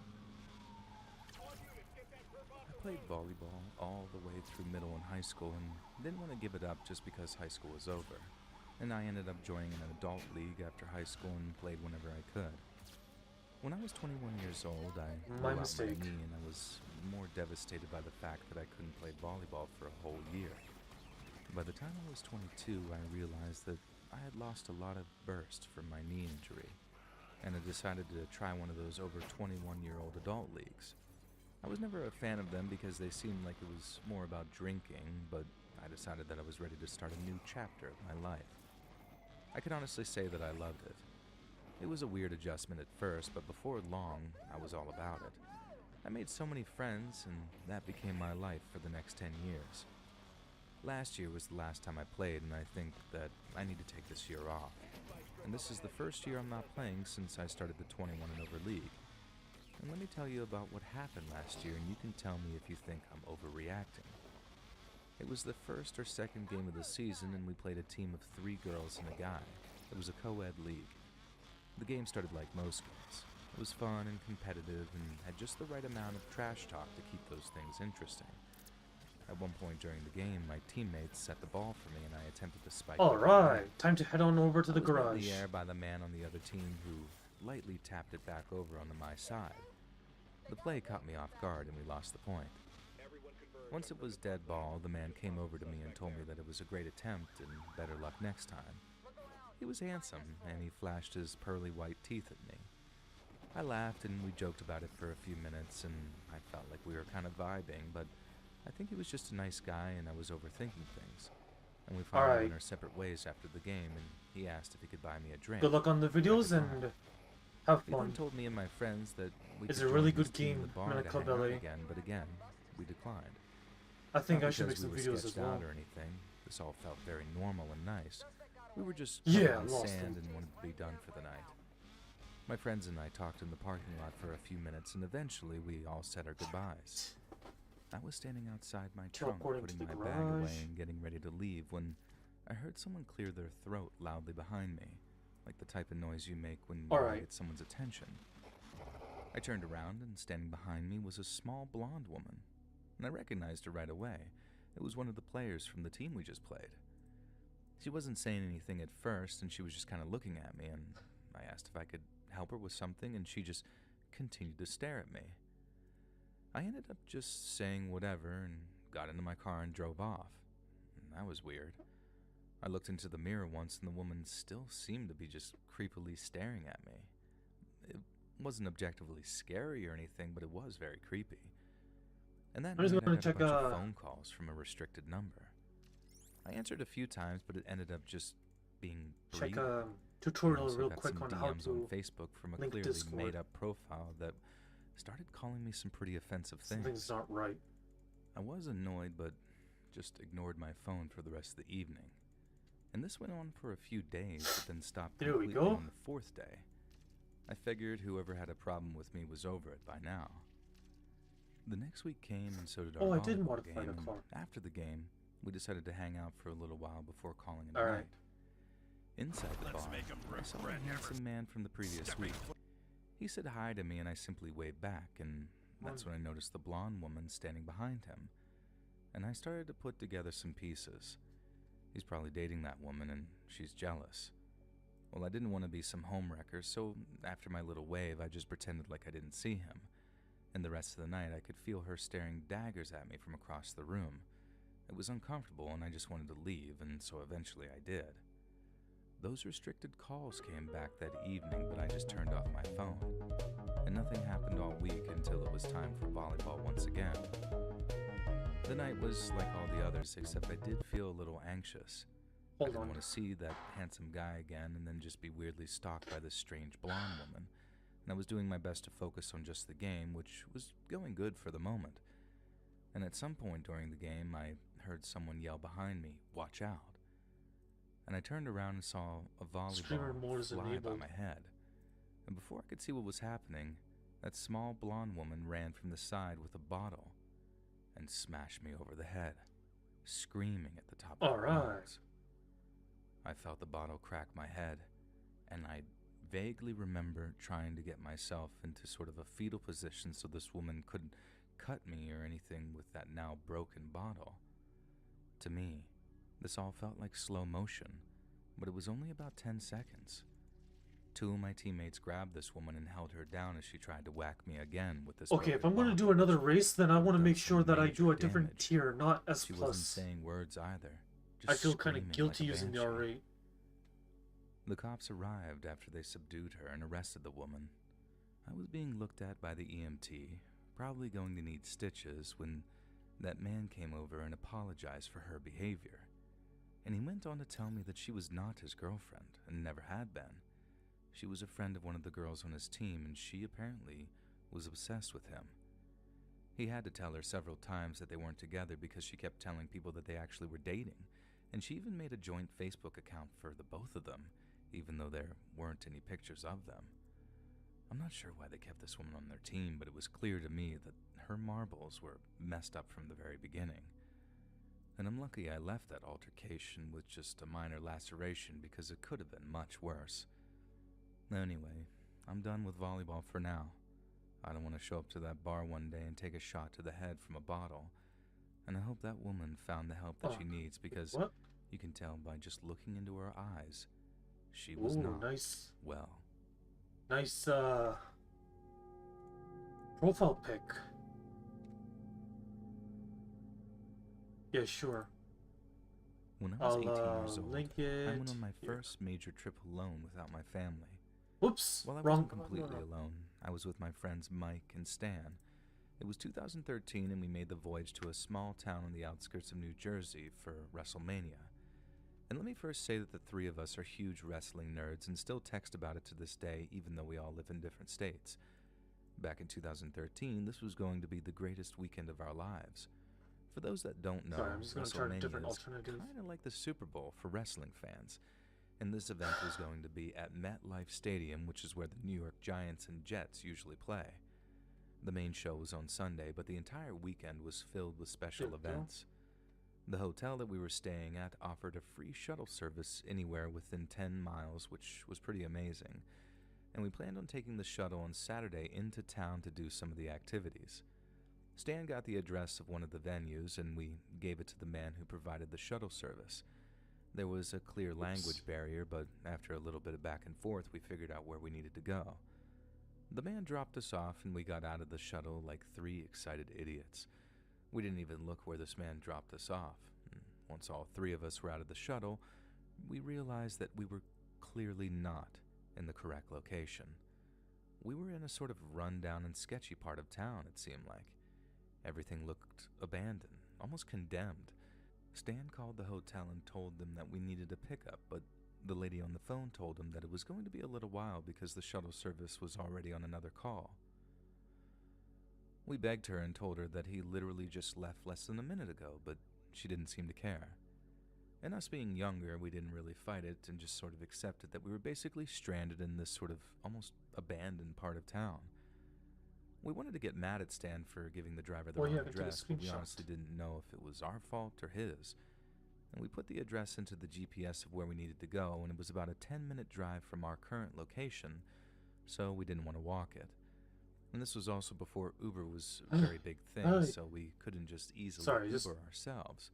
I played volleyball all the way through middle and high school and didn't want to give it up just because high school was over. And I ended up joining an adult league after high school and played whenever I could. When I was 21 years old, I My blew out mistake. my knee, and I was more devastated by the fact that I couldn't play volleyball for a whole year. By the time I was 22, I realized that I had lost a lot of burst from my knee injury, and I decided to try one of those over 21-year-old adult leagues. I was never a fan of them because they seemed like it was more about drinking, but I decided that I was ready to start a new chapter of my life. I can honestly say that I loved it. It was a weird adjustment at first, but before long, I was all about it. I made so many friends, and that became my life for the next 10 years. Last year was the last time I played, and I think that I need to take this year off. And this is the first year I'm not playing since I started the 21 and over league. And let me tell you about what happened last year, and you can tell me if you think I'm overreacting. It was the first or second game of the season, and we played a team of 3 girls and a guy. It was a co-ed league. The game started like most games. It was fun and competitive and had just the right amount of trash talk to keep those things interesting. At one point during the game, my teammates set the ball for me and I attempted to spike it. Alright, time to head on over to the I was met in garage. the air by the man on the other team who lightly tapped it back over onto my side. The play caught me off guard and we lost the point. Once it was dead ball, the man came over to me and told me that it was a great attempt and better luck next time. He was handsome, and he flashed his pearly white teeth at me. I laughed and we joked about it for a few minutes, and I felt like we were kind of vibing, but I think he was just a nice guy and I was overthinking things. And we finally Alright. went our separate ways after the game, and he asked if he could buy me a drink. Good luck on the videos and have He then fun. told me and my friends that we It's could a really join his good team in game, the bar Man to Club hang out LA. again, but again, we declined. I think Not I should make because some we were videos as sketched well. out or anything. This all felt very normal and nice. We were just Yeah, in the lost sand him. and wanted to be done for the night. My friends and I talked in the parking lot for a few minutes, and eventually we all said our goodbyes. I was standing outside my trunk, Teleporting to putting the my bag away garage. and getting ready to leave when I heard someone clear their throat loudly behind me, like the type of noise you make when you want to Alright. get someone's attention. I turned around, and standing behind me was a small blonde woman, and I recognized her right away. It was one of the players from the team we just played. She wasn't saying anything at first, and she was just kind of looking at me, and I asked if I could help her with something, and she just continued to stare at me. I ended up just saying whatever and got into my car and drove off. And that was weird. I looked into the mirror once, and the woman still seemed to be just creepily staring at me. It wasn't objectively scary or anything, but it was very creepy. And that I'm just night I gonna got check, a bunch of phone calls from a restricted number. I answered a few times, but it ended up just being Check brief. a I tutorial also real got quick some on DMs how on to Facebook from a link clearly Discord. made-up profile that started calling me some pretty offensive things. Something's not right. I was annoyed, but just ignored my phone for the rest of the evening. And this went on for a few days, but then stopped There we completely go. on the fourth day. I figured whoever had a problem with me was over it by now. The next week came, and so did our Oh, I did volleyball modify game, the and car. after the game, we decided to hang out for a little while before calling it a Alright. night. Inside the bar, I saw a handsome man from the previous week. He said hi to me, and I simply waved back, and that's when I noticed the blonde woman standing behind him. And I started to put together some pieces. He's probably dating that woman, and she's jealous. Well, I didn't want to be some homewrecker, so after my little wave, I just pretended like I didn't see him. And the rest of the night, I could feel her staring daggers at me from across the room. It was uncomfortable, and I just wanted to leave, and so eventually I did. Those restricted calls came back that evening, but I just turned off my phone. And nothing happened all week until it was time for volleyball once again. The night was like all the others, except I did feel a little anxious. I Hold didn't on. want to see that handsome guy again and then just be weirdly stalked by this strange blonde woman. And I was doing my best to focus on just the game, which was going good for the moment. And at some point during the game, I heard someone yell behind me, "Watch out." And I turned around and saw a Streamer mode volleyball is fly by enabled. my head. And before I could see what was happening, that small blonde woman ran from the side with a bottle and smashed me over the head, screaming at the top of her Alright. lungs. I felt the bottle crack my head, and I vaguely remember trying to get myself into sort of a fetal position so this woman couldn't cut me or anything with that now broken bottle. To me, this all felt like slow motion, but it was only about 10 seconds. Two of my teammates grabbed this woman and held her down as she tried to whack me again with this Okay, if broken I'm going to bottle, do another which race, then I want to done make some sure that I do a major different damage. tier, not S+. She wasn't saying words either. I Just feel kind of screaming guilty like a using the banshee. R8. The cops arrived after they subdued her and arrested the woman. I was being looked at by the EMT, probably going to need stitches, when that man came over and apologized for her behavior. And he went on to tell me that she was not his girlfriend and never had been. She was a friend of one of the girls on his team, and she apparently was obsessed with him. He had to tell her several times that they weren't together because she kept telling people that they actually were dating, and she even made a joint Facebook account for the both of them, even though there weren't any pictures of them. I'm not sure why they kept this woman on their team, but it was clear to me that her marbles were messed up from the very beginning. And I'm lucky I left that altercation with just a minor laceration because it could have been much worse. Anyway, I'm done with volleyball for now. I don't want to show up to that bar one day and take a shot to the head from a bottle. And I hope that woman found the help that she needs, because What? you can tell by just looking into her eyes, she was Ooh, not nice. well. Nice, profile pic. Yeah, sure. When I was 18 I'll, years old, link I it went on my here. first major trip alone without my family. Whoops! While I Wrong. wasn't completely alone, I was with my friends Mike and Stan. It was 2013 and we made the voyage to a small town on the outskirts of New Jersey for WrestleMania. And let me first say that the three of us are huge wrestling nerds and still text about it to this day, even though we all live in different states. Back in 2013, this was going to be the greatest weekend of our lives. For those that don't know, Sorry, I'm just gonna try a WrestleMania different is alternative. kind of like the Super Bowl for wrestling fans. And this event was going to be at MetLife Stadium, which is where the New York Giants and Jets usually play. The main show was on Sunday, but the entire weekend was filled with special Good deal. events. The hotel that we were staying at offered a free shuttle service anywhere within 10 miles, which was pretty amazing. And we planned on taking the shuttle on Saturday into town to do some of the activities. Stan got the address of one of the venues, and we gave it to the man who provided the shuttle service. There was a clear language barrier, but after a little bit of back and forth, we figured out where we needed to go. The man dropped us off, and we got out of the shuttle like three excited idiots. We didn't even look where this man dropped us off. And once all three of us were out of the shuttle, we realized that we were clearly not in the correct location. We were in a sort of rundown and sketchy part of town, it seemed like. Everything looked abandoned, almost condemned. Stan called the hotel and told them that we needed a pickup, but the lady on the phone told him that it was going to be a little while because the shuttle service was already on another call. We begged her and told her that he literally just left less than a minute ago, but she didn't seem to care. And us being younger, we didn't really fight it and just sort of accepted that we were basically stranded in this sort of almost abandoned part of town. We wanted to get mad at Stan for giving the driver the Well, wrong yeah, I can take a address, but we screenshot. honestly didn't know if it was our fault or his. And we put the address into the GPS of where we needed to go, and it was about a 10-minute drive from our current location, so we didn't want to walk it. And this was also before Uber was a very big thing, so we couldn't just easily Uber ourselves.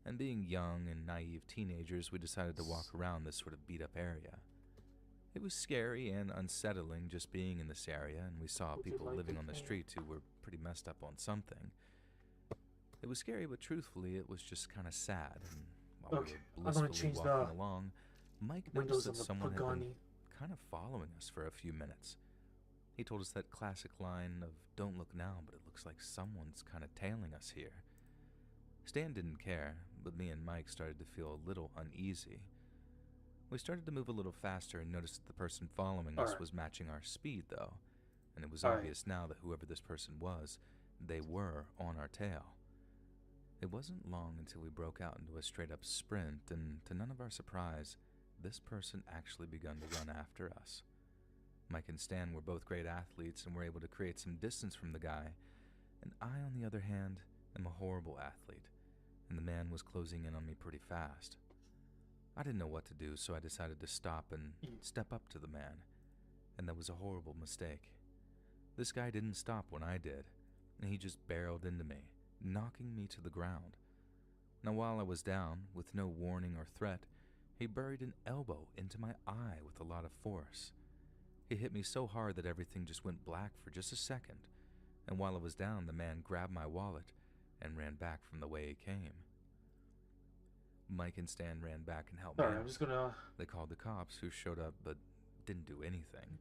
And being young and naive teenagers, we decided to walk around this sort of beat-up area. It was scary and unsettling just being in this area, and we saw people living on the streets who were pretty messed up on something. It was scary, but truthfully, it was just kind of sad. And while we were blissfully walking along, Mike noticed that someone had been kind of following us for a few minutes. He told us that classic line of, "Don't look now, but it looks like someone's kind of tailing us here." Stan didn't care, but me and Mike started to feel a little uneasy. We started to move a little faster and noticed that the person following us was matching our speed, though, and it was obvious now that whoever this person was, they were on our tail. It wasn't long until we broke out into a straight-up sprint, and to none of our surprise, this person actually began to run after us. Mike and Stan were both great athletes and were able to create some distance from the guy, and I, on the other hand, am a horrible athlete, and the man was closing in on me pretty fast. I didn't know what to do, so I decided to stop and step up to the man, and that was a horrible mistake. This guy didn't stop when I did, and he just barreled into me, knocking me to the ground. Now, while I was down, with no warning or threat, he buried an elbow into my eye with a lot of force. He hit me so hard that everything just went black for just a second, and while I was down, the man grabbed my wallet and ran back from the way he came. Mike and Stan ran back and helped me out. They called the cops, who showed up but didn't do anything.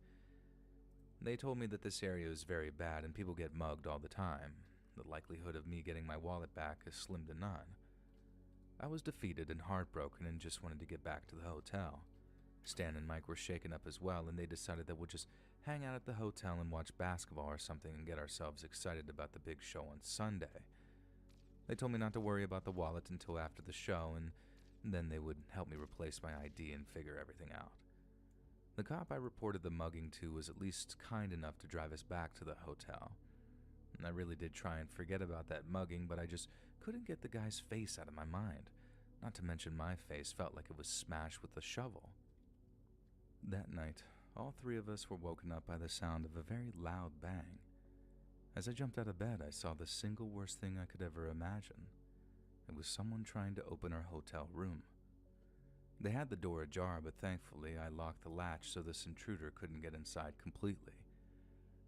They told me that this area is very bad and people get mugged all the time. The likelihood of me getting my wallet back is slim to none. I was defeated and heartbroken and just wanted to get back to the hotel. Stan and Mike were shaken up as well, and they decided that we'll just hang out at the hotel and watch basketball or something and get ourselves excited about the big show on Sunday. They told me not to worry about the wallet until after the show, and then they would help me replace my ID and figure everything out. The cop I reported the mugging to was at least kind enough to drive us back to the hotel. And I really did try and forget about that mugging, but I just couldn't get the guy's face out of my mind. Not to mention my face felt like it was smashed with a shovel. That night, all three of us were woken up by the sound of a very loud bang. As I jumped out of bed, I saw the single worst thing I could ever imagine. It was someone trying to open our hotel room. They had the door ajar, but thankfully I locked the latch so this intruder couldn't get inside completely.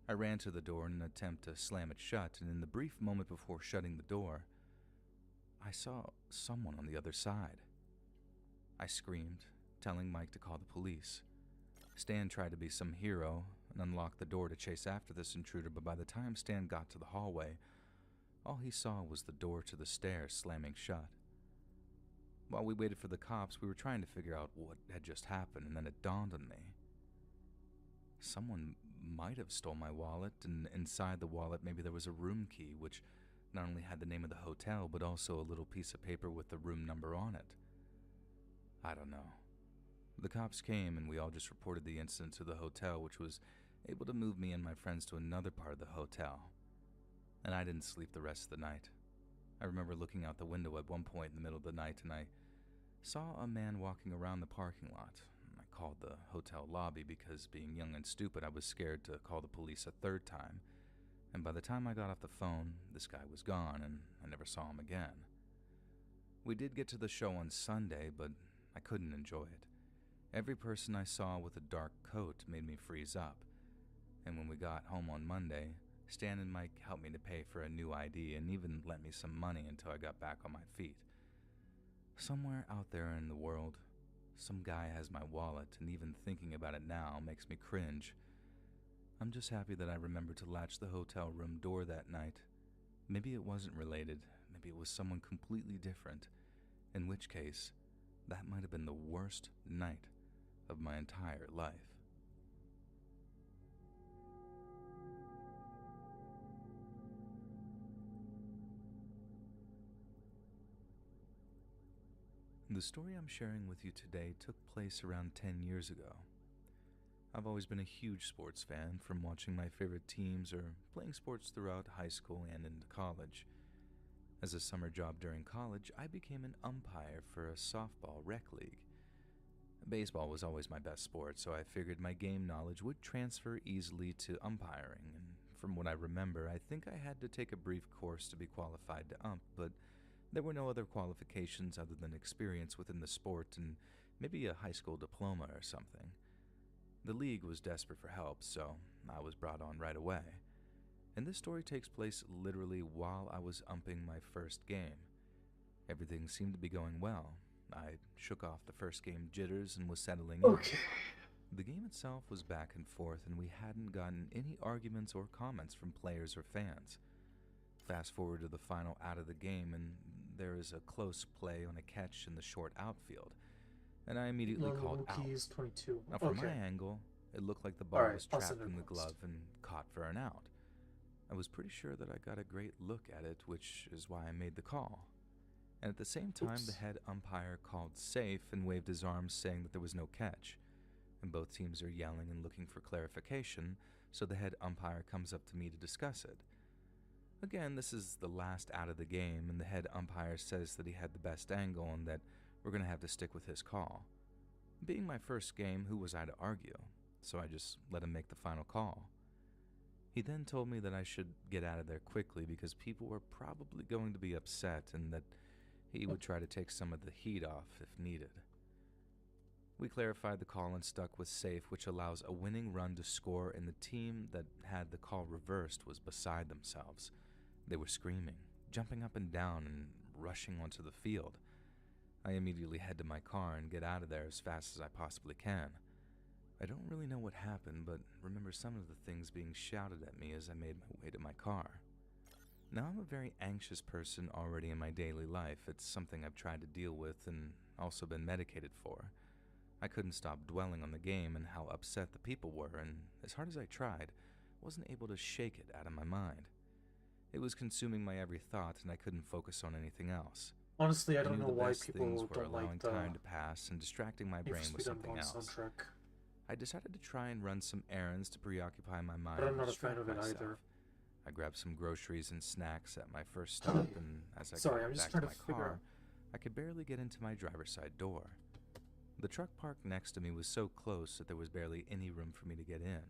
I ran to the door in an attempt to slam it shut, and in the brief moment before shutting the door, I saw someone on the other side. I screamed, telling Mike to call the police. Stan tried to be some hero and unlocked the door to chase after this intruder, but by the time Stan got to the hallway, all he saw was the door to the stairs slamming shut. While we waited for the cops, we were trying to figure out what had just happened, and then it dawned on me. Someone might have stole my wallet, and inside the wallet maybe there was a room key, which not only had the name of the hotel, but also a little piece of paper with the room number on it. I don't know. The cops came, and we all just reported the incident to the hotel, which was able to move me and my friends to another part of the hotel. And I didn't sleep the rest of the night. I remember looking out the window at one point in the middle of the night, and I saw a man walking around the parking lot. I called the hotel lobby because, being young and stupid, I was scared to call the police a third time. And by the time I got off the phone, this guy was gone, and I never saw him again. We did get to the show on Sunday, but I couldn't enjoy it. Every person I saw with a dark coat made me freeze up. And when we got home on Monday, Stan and Mike helped me to pay for a new ID and even lent me some money until I got back on my feet. Somewhere out there in the world, some guy has my wallet, and even thinking about it now makes me cringe. I'm just happy that I remembered to latch the hotel room door that night. Maybe it wasn't related, maybe it was someone completely different, in which case, that might have been the worst night of my entire life. The story I'm sharing with you today took place around 10 years ago. I've always been a huge sports fan, from watching my favorite teams or playing sports throughout high school and into college. As a summer job during college, I became an umpire for a softball rec league. Baseball was always my best sport, so I figured my game knowledge would transfer easily to umpiring, and from what I remember, I think I had to take a brief course to be qualified to ump, but there were no other qualifications other than experience within the sport and maybe a high school diploma or something. The league was desperate for help, so I was brought on right away. And this story takes place literally while I was umping my first game. Everything seemed to be going well. I shook off the first game jitters and was settling in. Okay. The game itself was back and forth, and we hadn't gotten any arguments or comments from players or fans. Fast forward to the final out of the game, and there is a close play on a catch in the short outfield, and I immediately called out. Keys 22. Now, from Okay. my angle, it looked like the ball Alright, was I'll trapped send it in the across. glove and caught for an out. I was pretty sure that I got a great look at it, which is why I made the call. And at the same time, Oops. the head umpire called safe and waved his arms, saying that there was no catch. And both teams are yelling and looking for clarification, so the head umpire comes up to me to discuss it. Again, this is the last out of the game, and the head umpire says that he had the best angle and that we're going to have to stick with his call. Being my first game, who was I to argue? So I just let him make the final call. He then told me that I should get out of there quickly because people were probably going to be upset and that he would try to take some of the heat off if needed. We clarified the call and stuck with safe, which allows a winning run to score, and the team that had the call reversed was beside themselves. They were screaming, jumping up and down, and rushing onto the field. I immediately head to my car and get out of there as fast as I possibly can. I don't really know what happened, but remember some of the things being shouted at me as I made my way to my car. Now, I'm a very anxious person already in my daily life. It's something I've tried to deal with and also been medicated for. I couldn't stop dwelling on the game and how upset the people were, and as hard as I tried, wasn't able to shake it out of my mind. It was consuming my every thought, and I couldn't focus on anything else. Honestly, I don't knew know the why best people things were don't allowing like the time to pass and distracting my Need for brain with Speed something Unbound else. soundtrack. I decided to try and run some errands to preoccupy my mind But I'm and not a fan distract of it myself. either. I grabbed some groceries and snacks at my first stop, and as I Sorry, got I'm just back trying to to my figure car, out. I could barely get into my driver's side door. The truck parked next to me was so close that there was barely any room for me to get in.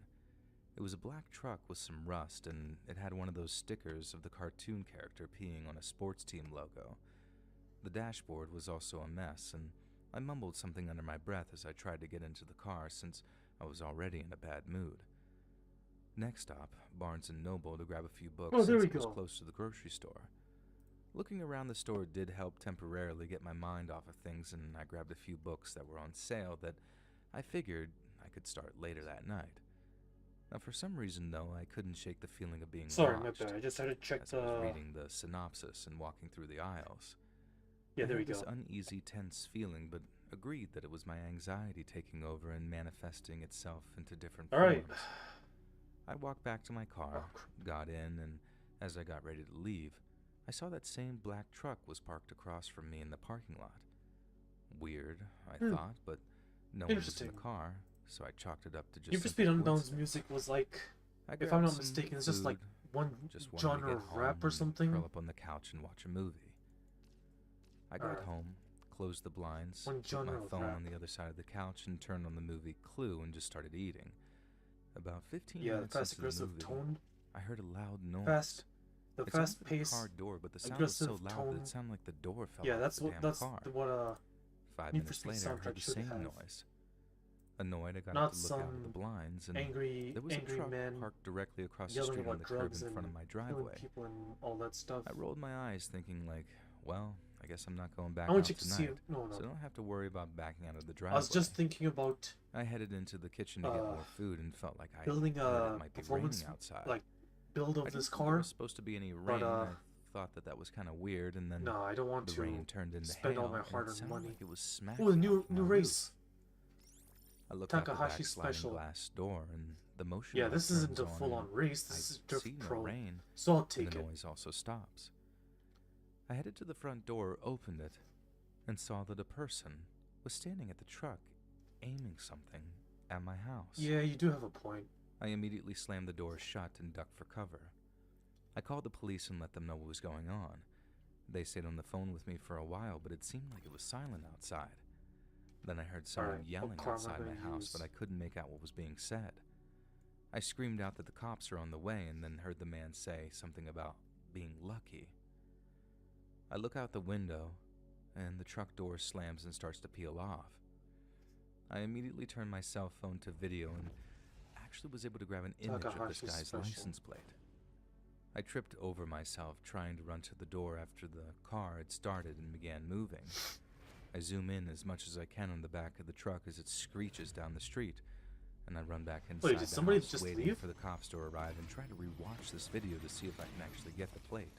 It was a black truck with some rust, and it had one of those stickers of the cartoon character peeing on a sports team logo. The dashboard was also a mess, and I mumbled something under my breath as I tried to get into the car since I was already in a bad mood. Next stop, Barnes & Noble to grab a few books Oh, there since we it was go. close to the grocery store. Looking around the store did help temporarily get my mind off of things, and I grabbed a few books that were on sale that I figured I could start later that night. Now, for some reason, though, I couldn't shake the feeling of being Sorry, my watched. bad. I just had to check As I was the. reading the synopsis and walking through the aisles, Yeah, I there we had this go. uneasy, tense feeling, but agreed that it was my anxiety taking over and manifesting itself into different All right. forms. I walked back to my car, got in, and as I got ready to leave, I saw that same black truck was parked across from me in the parking lot. Weird, I thought, but no one was in Interesting. the car, so I chalked it up to just Need for simple Speed Unbound's coincidence. music was like, I if I'm grabbed not some mistaken, it's just like food, one just wanted to genre get of home rap or and something. curl up on the couch and watch a movie. I got Alright. home, closed the blinds, One put my genre of phone rap. on the other side of the couch, and turned on the movie Clue and just started eating. About 15 Yeah, the minutes fast into the aggressive movie, tone, I heard a loud noise. the It sounded fast like a pace. car door, but the sound was so aggressive loud tone. that it sounded like the door fell Yeah, off that's the what damn that's car. what 5 Need for minutes Speed later, I heard soundtrack the should same have. noise. Annoyed, I got Not up to look out of the some blinds, and angry there was a truck man parked directly across the yelling street on about the curb drugs in and front of my killing driveway. people and all that stuff. I rolled my eyes, thinking like, well, I guess I'm not going back I want out you to see tonight, it. No, so I no. don't have to worry about backing out of the I driveway. was just thinking about I headed into the kitchen to get more food and felt like I building heard a it might be performance raining outside. like build I of didn't this think there car. was supposed to be any rain. But I thought that was kind of weird, and then no, I don't want the to rain turned into spend hail, all my and it hard-earned sounded money. like it was smacking Oh, the new off my roof. race. I looked out the back Takahashi sliding special. glass door, and the motion Yeah, light this isn't turns a on, full-on and race. I This is see Drift no Pro. rain, So I'll and take the it. noise also stops. I headed to the front door, opened it, and saw that a person was standing at the truck, aiming something at my house. Yeah, you do have a point. I immediately slammed the door shut and ducked for cover. I called the police and let them know what was going on. They stayed on the phone with me for a while, but it seemed like it was silent outside. Then I heard someone Alright, what yelling car am I outside my gonna house, use? but I couldn't make out what was being said. I screamed out that the cops are on the way and then heard the man say something about being lucky. I look out the window, and the truck door slams and starts to peel off. I immediately turned my cell phone to video and actually was able to grab an image of this Takahashi guy's special. license plate. I tripped over myself trying to run to the door after the car had started and began moving. I zoom in as much as I can on the back of the truck as it screeches down the street, and I run back inside did the somebody house just waiting leave? for the cops to arrive and try to rewatch this video to see if I can actually get the plate.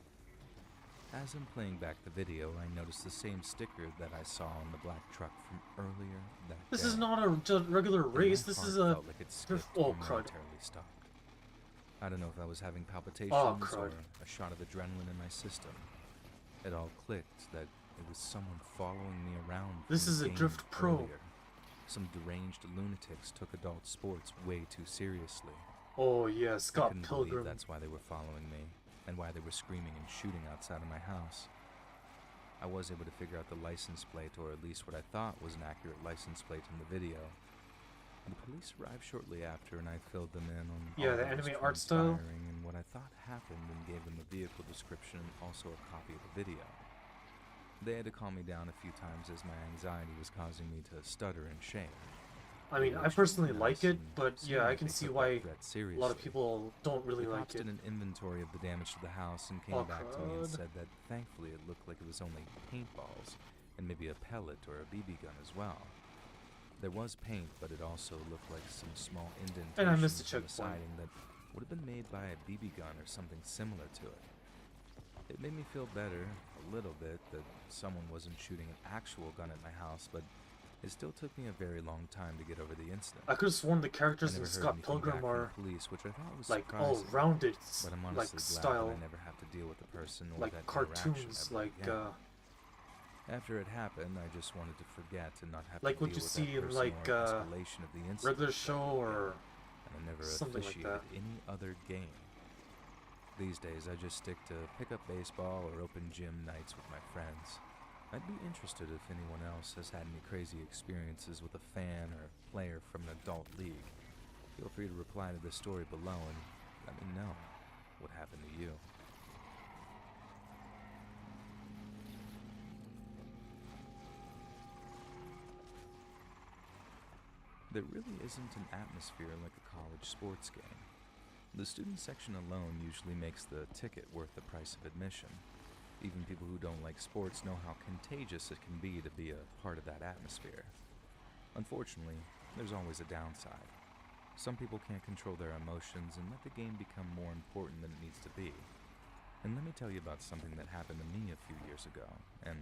As I'm playing back the video, I noticed the same sticker that I saw on the black truck from earlier that This day. is not a regular And race. my This heart is a felt like it drift. skipped Oh and crud! momentarily stopped. I don't know if I was having palpitations crud. or a shot of adrenaline in my system. It all clicked that it was someone following me around. This from is the a game Drift Pro. earlier. Some deranged lunatics took adult sports way too seriously. Oh yeah, I Scott couldn't Pilgrim. believe that's why they were following me, and why they were screaming and shooting outside of my house. I was able to figure out the license plate, or at least what I thought was an accurate license plate in the video. The police arrived shortly after, and I filled them in on Yeah, all the that was anime art style. transpiring and what I thought happened, and gave them a vehicle description and also a copy of the video. They had to calm me down a few times as my anxiety was causing me to stutter and shake. I mean, I personally like it, but yeah, I can see why a lot of people don't really The like cops it. did an inventory of the damage to the house and came Oh, back to me and crud. said that thankfully it looked like it was only paintballs and maybe a pellet or a BB gun as well. There was paint, but it also looked like some small indentations And I missed a in the checkpoint. siding that would have been made by a BB gun or something similar to it. It made me feel better, a little bit, that someone wasn't shooting an actual gun at my house, but it still took me a very long time to get over the incident. I could have sworn the I characters never in heard Scott anything Pilgrim back from are the police, which I thought was like surprising. all-rounded, But I'm like honestly glad style, that I never have to deal with the person or like that interaction cartoons, ever like again. After it happened, I just wanted to forget and not have like to what deal you with see that in, person like, or escalation of the incident regular ever show again. or And I never something like officiated that. any other game. These days, I just stick to pickup baseball or open gym nights with my friends. I'd be interested if anyone else has had any crazy experiences with a fan or player from an adult league. Feel free to reply to the story below and let me know what happened to you. There really isn't an atmosphere like a college sports game. The student section alone usually makes the ticket worth the price of admission. Even people who don't like sports know how contagious it can be to be a part of that atmosphere. Unfortunately, there's always a downside. Some people can't control their emotions and let the game become more important than it needs to be. And let me tell you about something that happened to me a few years ago, and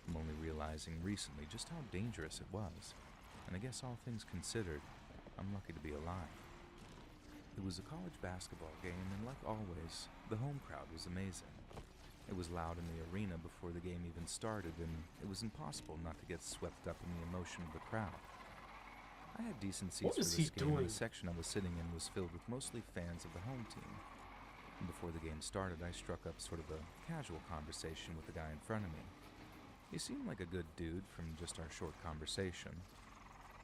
I'm only realizing recently just how dangerous it was. And I guess all things considered, I'm lucky to be alive. It was a college basketball game, and like always, the home crowd was amazing. It was loud in the arena before the game even started, and it was impossible not to get swept up in the emotion of the crowd. I had decent seats What for is this he game, and doing? the section I was sitting in was filled with mostly fans of the home team. And before the game started, I struck up sort of a casual conversation with the guy in front of me. He seemed like a good dude from just our short conversation.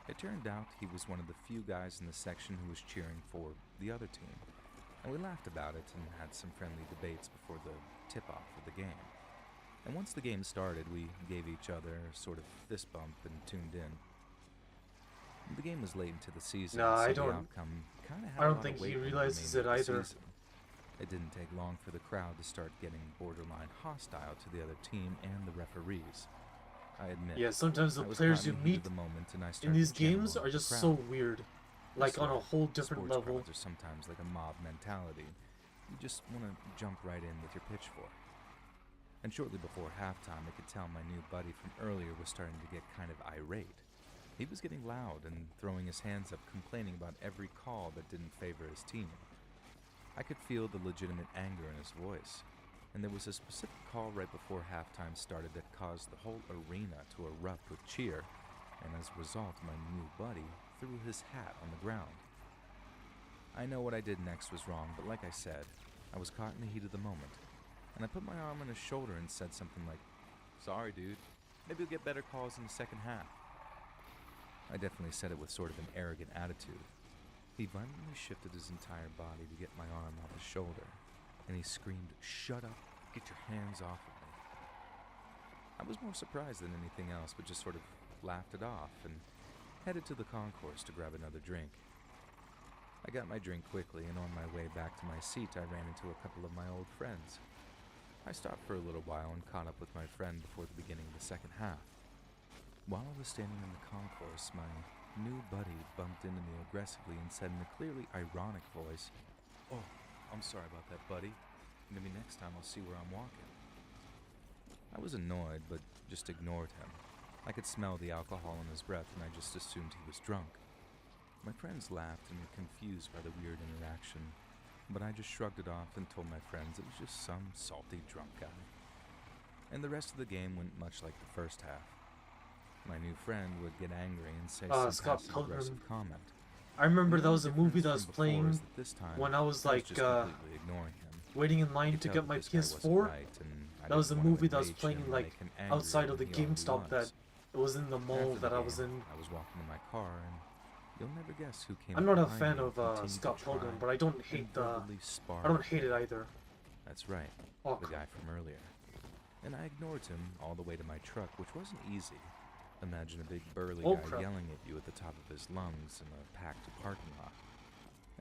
It turned out he was one of the few guys in the section who was cheering for the other team, and we laughed about it and had some friendly debates before the tip-off of the game. And once the game started, we gave each other a sort of fist bump and tuned in. The game was late into the season, Nah, so I the don't- outcome kind of had I a don't lot think of he weight on the realizes remainder it of the either. season. It didn't take long for the crowd to start getting borderline hostile to the other team and the referees. I admit, Yeah, sometimes the I was players caught you in the heat of meet the moment, and I in started these to channel games all are the just crowd. so weird. Like on a whole different Sports level. crowds are sometimes like a mob mentality. You just want to jump right in with your pitchfork. And shortly before halftime, I could tell my new buddy from earlier was starting to get kind of irate. He was getting loud and throwing his hands up, complaining about every call that didn't favor his team. I could feel the legitimate anger in his voice, and there was a specific call right before halftime started that caused the whole arena to erupt with cheer, and as a result, my new buddy threw his hat on the ground. I know what I did next was wrong, but like I said, I was caught in the heat of the moment, and I put my arm on his shoulder and said something like, "Sorry, dude. Maybe you'll get better calls in the second half." I definitely said it with sort of an arrogant attitude. He violently shifted his entire body to get my arm off his shoulder, and he screamed, "Shut up! Get your hands off of me." I was more surprised than anything else, but just sort of laughed it off and headed to the concourse to grab another drink. I got my drink quickly, and on my way back to my seat, I ran into a couple of my old friends. I stopped for a little while and caught up with my friend before the beginning of the second half. While I was standing in the concourse, my new buddy bumped into me aggressively and said in a clearly ironic voice, "Oh, I'm sorry about that, buddy. Maybe next time I'll see where I'm walking." I was annoyed, but just ignored him. I could smell the alcohol in his breath, and I just assumed he was drunk. My friends laughed and were confused by the weird interaction, but I just shrugged it off and told my friends it was just some salty drunk guy. And the rest of the game went much like the first half. My new friend would get angry and say some Scott passive-aggressive Pilgrim. comment. I remember The that only was a movie difference that was from before is playing that this time, when I was I like just completely ignoring him. waiting in I line could to tell get that my this guy wasn't PS4. right, and I That was a didn't wanna movie that was enrage playing him and like make him angrier outside of the than he already GameStop that was. it was in the mall After the that I game, was in. I was walking to my car, and you'll never guess who came I'm up not a behind fan me and of continued Scott to Pilgrim, try but I don't and hate verbally spar I don't with hate me. it either. That's right, Oh, the guy from earlier. And I ignored him all the way to my truck, which wasn't easy. Imagine a big burly Oh, guy crap. yelling at you at the top of his lungs in a packed parking lot.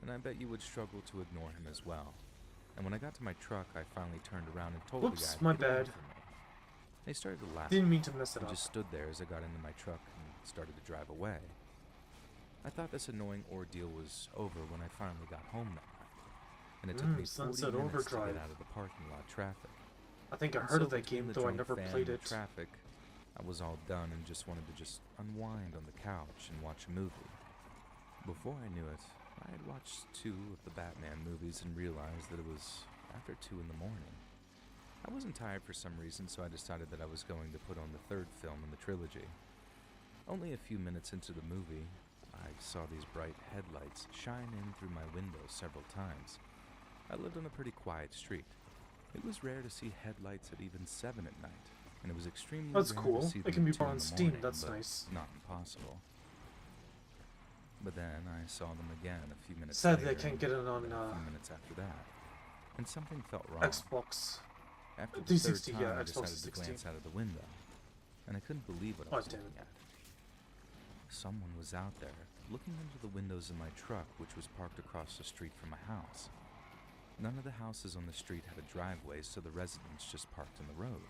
And I bet you would struggle to ignore him as well. And when I got to my truck, I finally turned around and told Whoops, the guy my to get away bad. from me. They started to laugh. Didn't mean to mess it and up. just stood there as I got into my truck and started to drive away. I thought this annoying ordeal was over when I finally got home that night, and it took me 40 Sunset minutes to Overdrive. get out of the parking lot traffic. I think I And heard so of that between game, the though I drunk never fan played and it. the traffic, I was all done and just wanted to just unwind on the couch and watch a movie. Before I knew it, I had watched 2 of the Batman movies and realized that it was after 2 in the morning. I wasn't tired for some reason, so I decided that I was going to put on the 3rd film in the trilogy. Only a few minutes into the movie, I saw these bright headlights shine in through my window several times. I lived on a pretty quiet street. It was rare to see headlights at even 7 at night, and it was extremely That's rare cool. to see It them can be at 2 bought in on the Steam, morning, that's but nice. not impossible. But then I saw them again a few minutes Sadly, I later, can't get it and on then a few minutes after that, and something felt wrong. Xbox. After the 360, 3rd time, yeah, I Xbox decided to 360. glance out of the window, and I couldn't believe what I Oh, was damn looking it. at. Someone was out there, looking into the windows of my truck, which was parked across the street from my house. None of the houses on the street had a driveway, so the residents just parked in the road.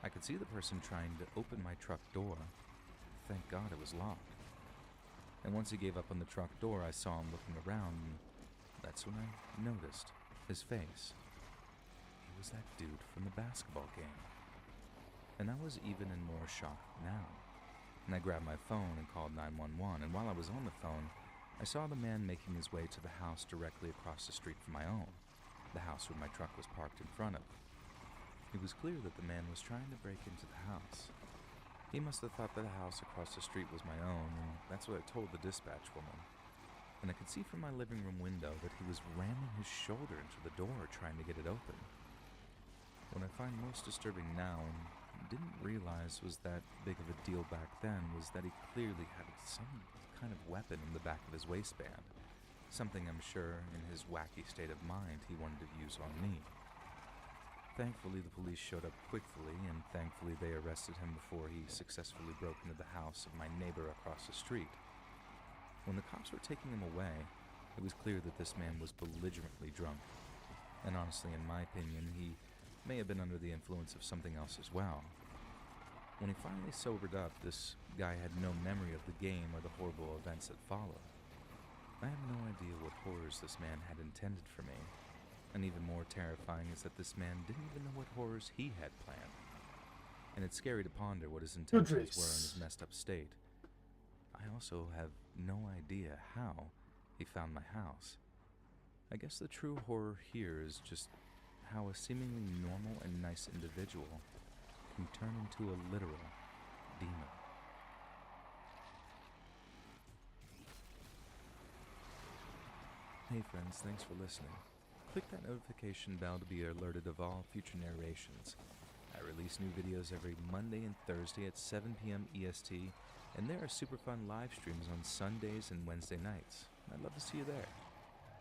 I could see the person trying to open my truck door. Thank God it was locked. And once he gave up on the truck door, I saw him looking around, and that's when I noticed his face. He was that dude from the basketball game. And I was even in more shock now. And I grabbed my phone and called 911, and while I was on the phone, I saw the man making his way to the house directly across the street from my own, the house where my truck was parked in front of. It was clear that the man was trying to break into the house. He must have thought that the house across the street was my own, and that's what I told the dispatch woman. And I could see from my living room window that he was ramming his shoulder into the door trying to get it open. What I find most disturbing now, and didn't realize was that big of a deal back then, was that he clearly had some kind of weapon in the back of his waistband. Something I'm sure, in his wacky state of mind, he wanted to use on me. Thankfully, the police showed up quickly, and thankfully they arrested him before he successfully broke into the house of my neighbor across the street. When the cops were taking him away, it was clear that this man was belligerently drunk. And honestly, in my opinion, he may have been under the influence of something else as well. When he finally sobered up, this guy had no memory of the game or the horrible events that followed. I have no idea what horrors this man had intended for me. And even more terrifying is that this man didn't even know what horrors he had planned. And it's scary to ponder what his intentions were in his messed up state. I also have no idea how he found my house. I guess the true horror here is just how a seemingly normal and nice individual can turn into a literal demon. Hey friends, thanks for listening. Click that notification bell to be alerted of all future narrations. I release new videos every Monday and Thursday at 7 p.m. EST, and there are super fun live streams on Sundays and Wednesday nights. I'd love to see you there.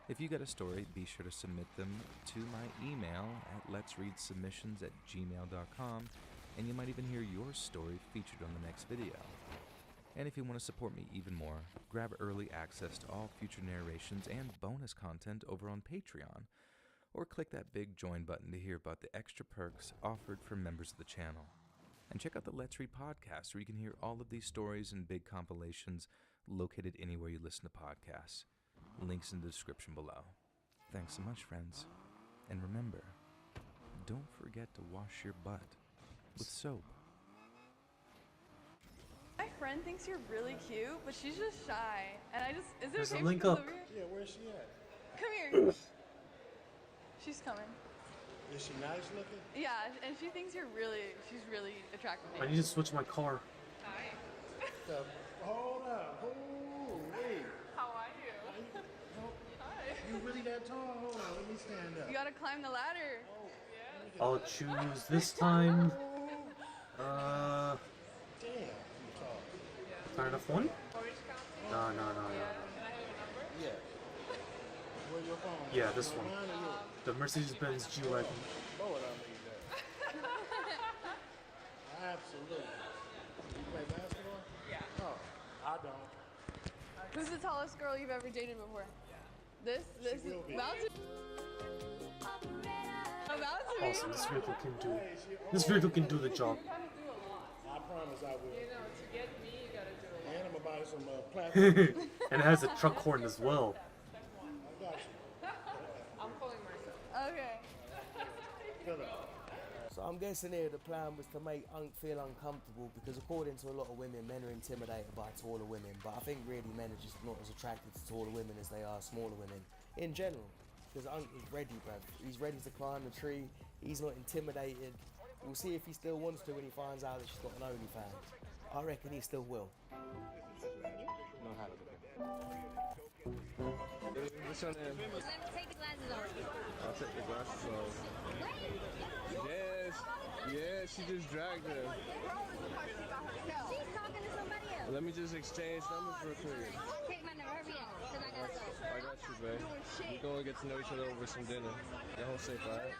If you got a story, be sure to submit them to my email at letsreadsubmissions@gmail.com, and you might even hear your story featured on the next video. And if you want to support me even more, grab early access to all future narrations and bonus content over on Patreon, or click that big join button to hear about the extra perks offered for members of the channel. And check out the Let's Read podcast, where you can hear all of these stories and big compilations located anywhere you listen to podcasts. Links in the description below. Thanks so much, friends. And remember, don't forget to wash your butt with soap. My friend thinks you're really cute, but she's just shy. And is it There's okay a if she link comes up. over here? Yeah, where's she at? Come here. She's coming. Is she nice looking? Yeah, and she thinks she's really attractive. I need to switch my car. Hi. Hold up. Oh, wait. How are you? Hi. You really that tall? Hold on, let me stand up. You gotta climb the ladder. I'll choose this time. Damn, you tall. Fair enough one? Orange County? No. Can I have your number? Yeah. Where your phone? Yeah, this one. Mine or yours? The Mercedes-Benz G-Wagon. Lord, I need that. Absolutely. You play basketball? Yeah. Oh, I don't. Who's the tallest girl you've ever dated before? This will be. about to be. Awesome, this vehicle can do the job. I promise I will. You know, to get me, you gotta do a lot. And I'm gonna buy some plastic. And it has a truck horn as well. I got you. I'm calling myself. Okay. Fill up. So I'm guessing here the plan was to make Unc feel uncomfortable, because according to a lot of women, men are intimidated by taller women, but I think really men are just not as attracted to taller women as they are smaller women in general. Because Unc is ready, bruv. He's ready to climb the tree. He's not intimidated. We'll see if he still wants to when he finds out that she's got an OnlyFans. I reckon he still will. What's your name? Take the glasses off. I'll take the glasses off. Yes, she just dragged her. She's talking to somebody else. Let me just exchange numbers real quick. Take my number, hurry up, because I gotta go. I got you, babe. We're gonna get to know each other over some dinner. Get home safe, alright?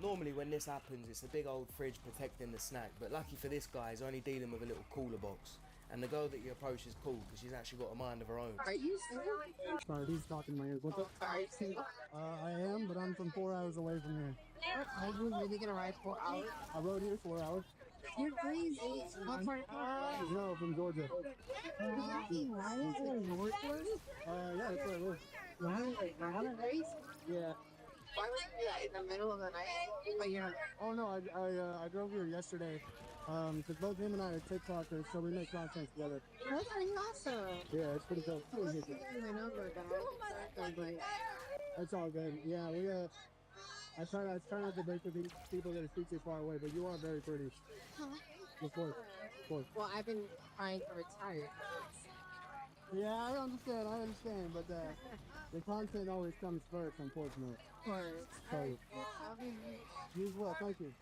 Normally when this happens, it's a big old fridge protecting the snack, but lucky for this guy, he's only dealing with a little cooler box. And the girl that you approach is cool, because she's actually got a mind of her own. Are you single? Sorry, he's talking in my ears. What's up? Are you single? I am, but I'm from 4 hours away from here. Are you really gonna ride 4 hours? I rode here 4 hours. You're crazy. What part? No, from Georgia. Yeah, that's where I live. Wow, race? Yeah. Why was you in the middle of the night? But you're... Oh no, I drove here yesterday. Because both him and I are TikTokers, so we make content together. That's pretty awesome. Yeah, it's pretty cool. I my number, but it's all good. Yeah, I try not to break the people that are too far away, but you are very pretty. Of course. Well, I've been trying to retire. Yeah, I understand, but the content always comes first, unfortunately. Of course. So, you as well, thank you.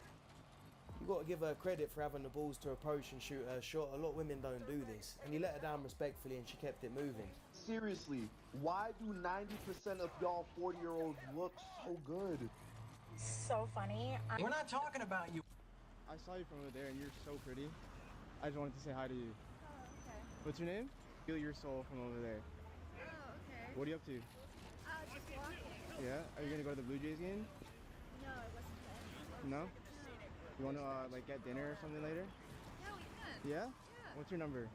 You got to give her credit for having the balls to approach and shoot her shot. A lot of women don't do this, and he let her down respectfully, and she kept it moving. Seriously, why do 90% of y'all 40-year-olds look so good? So funny. We're not talking about you. I saw you from over there and you're so pretty. I just wanted to say hi to you. Oh, okay. What's your name? Feel your soul from over there. Oh, okay. What are you up to? Just walking. Yeah? Are you gonna go to the Blue Jays game? No, I wasn't planning. No? You wanna like get dinner or something later? Yeah, we can. Yeah? What's your number?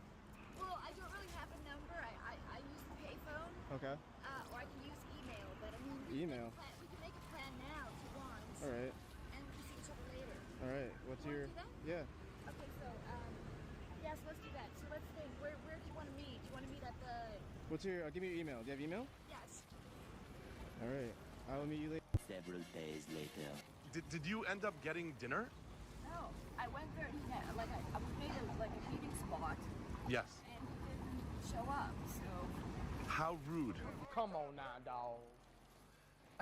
Well, I don't really have a number. I use the payphone. Okay. Or I can use email, but I mean... Email? We can make a plan now if you want. Alright. And we can see each other later. Alright. What's your... Do that? Yeah. Okay, so, yes, let's do that. So let's think. Where do you want to meet? Do you want to meet at the... What's your... give me your email. Do you have email? Yes. Alright. I will meet you later. Several days later. Did you end up getting dinner? No, I went there and he had, I was made a meeting spot. Yes. And he didn't show up, so... How rude. Come on now, dog.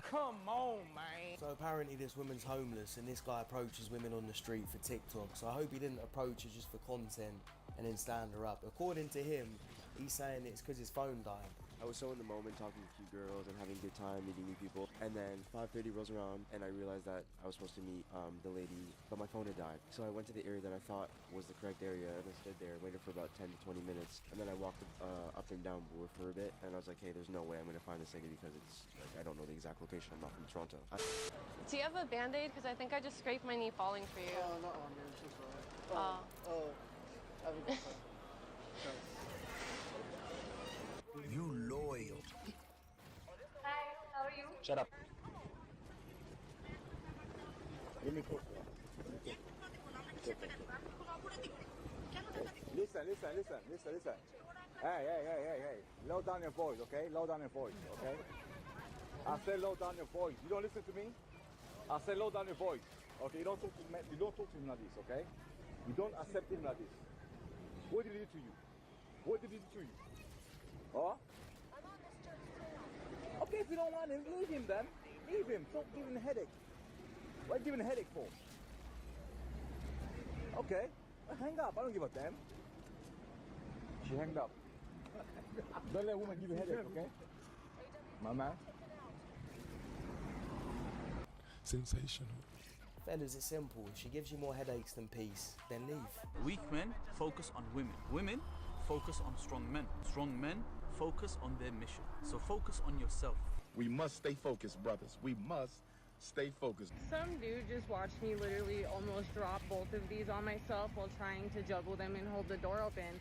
Come on, man. So apparently this woman's homeless, and this guy approaches women on the street for TikTok. So I hope he didn't approach her just for content and then stand her up. According to him, he's saying it's because his phone died. I was so in the moment talking to cute girls and having a good time meeting new people, and then 5:30 rolls around and I realized that I was supposed to meet the lady, but my phone had died. So I went to the area that I thought was the correct area, and I stood there, waited for about 10 to 20 minutes, and then I walked up and down Bloor for a bit, and I was like, hey, there's no way I'm gonna find this lady because it's like I don't know the exact location. I'm not from Toronto. Do you have a Band-Aid? Because I think I just scraped my knee falling for you. Oh, not on, man. I'm so sorry. Have a good time. You loyal. Hi, how are you? Shut up. Give me close. Listen. Hey. Low down your voice, okay? Low down your voice, okay? I said low down your voice. You don't listen to me? I said low down your voice. Okay, you don't talk to him like this, okay? You don't accept him like this. What did he do to you? What did he do to you? Huh? Okay, if you don't want him, leave him then. Leave him. Don't give him a headache. Why give him a headache for? Okay, hang up. I don't give a damn. She hanged up. Don't let a woman give you a headache, okay? My man. Sensational. Fellas, it's simple. If she gives you more headaches than peace, then leave. Weak men focus on women. Women focus on strong men. Strong men focus on their mission. So focus on yourself. We must stay focused, brothers. We must stay focused. Some dude just watched me literally almost drop both of these on myself while trying to juggle them and hold the door open.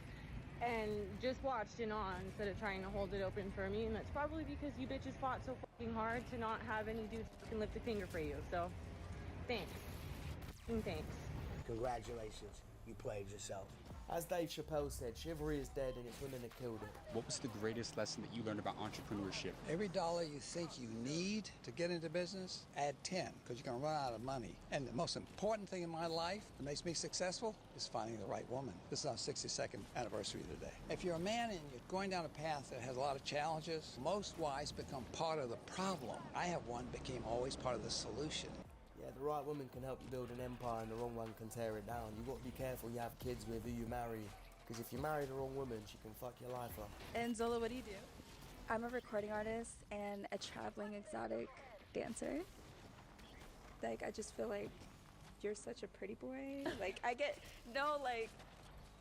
And just watched in awe instead of trying to hold it open for me. And that's probably because you bitches fought so fucking hard to not have any dudes fucking lift a finger for you. So, thanks. Thanks. Congratulations. You played yourself. As Dave Chappelle said, chivalry is dead and it's women that killed it. What was the greatest lesson that you learned about entrepreneurship? Every dollar you think you need to get into business, add 10, because you're going to run out of money. And the most important thing in my life that makes me successful is finding the right woman. This is our 62nd anniversary today. If you're a man and you're going down a path that has a lot of challenges, most wives become part of the problem. I have one became always part of the solution. Yeah, the right woman can help you build an empire and the wrong one can tear it down. You've got to be careful you have kids with who you marry, because if you marry the wrong woman, she can fuck your life up. And Zola, what do you do? I'm a recording artist and a traveling exotic dancer. Like, I just feel like you're such a pretty boy. Like,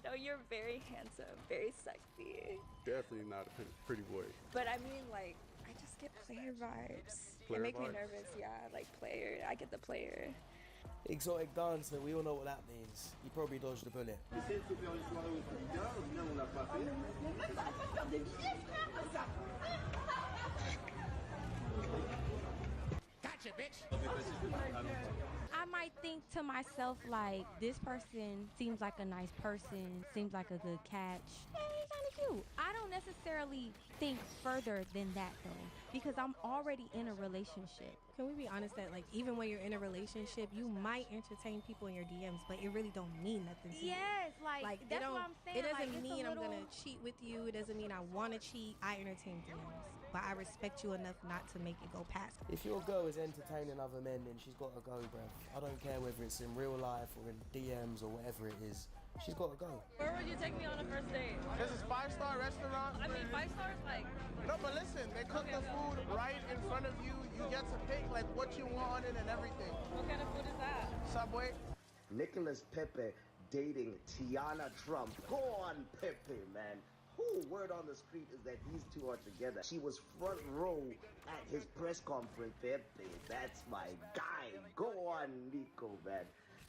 no, you're very handsome, very sexy. Definitely not a pretty boy. But I mean, like, I just get player vibes. Player it make me vibes? nervous, yeah, like player. I get the player. Exotic dancer, we all know what that means. You probably dodged a bullet. Gotcha, bitch. I might think to myself, like, this person seems like a nice person, seems like a good catch. Hey, he's kind of cute. I don't necessarily think further than that, though, because I'm already in a relationship. Can we be honest that, like, even when you're in a relationship, you might entertain people in your DMs, but it really don't mean nothing to you. Yes, like that's what I'm saying. It doesn't like, mean I'm little... gonna cheat with you. It doesn't mean I want to cheat. I entertain DMs, but I respect you enough not to make it go past. If your girl is entertaining other men, then she's got to go, bruv. I don't care whether it's in real life or in DMs or whatever it is. She's got to go. Where would you take me on a first date? This is 5-star restaurant. I mean, 5 stars, like... No, but listen, they cook the food right in front of you. You get to pick like what you want and everything. What kind of food is that? Subway. Nicholas Pepe dating Tiana Trump. Go on, Pepe, man. Word on the street is that these two are together. She was front row at his press conference. Pepe, that's my guy. Go on, Nico, man.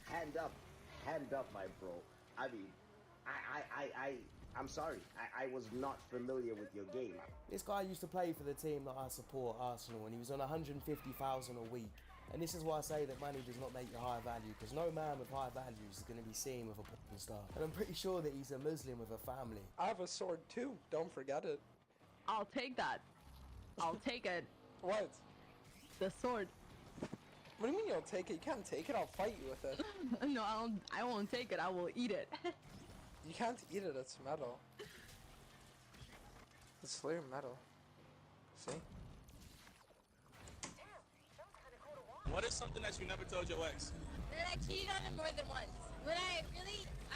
Hand up, my bro. I mean, I'm sorry. I was not familiar with your game. This guy used to play for the team that I support, Arsenal, and he was on 150,000 a week. And this is why I say that money does not make you high value, because no man with high values is going to be seen with a porn star. And I'm pretty sure that he's a Muslim with a family. I have a sword too, don't forget it. I'll take that. I'll take it. What? The sword. What do you mean you'll take it? You can't take it, I'll fight you with it. No, I won't take it, I will eat it. You can't eat it, it's metal. It's clear metal. See? What is something that you never told your ex? That I cheated on him more than once. I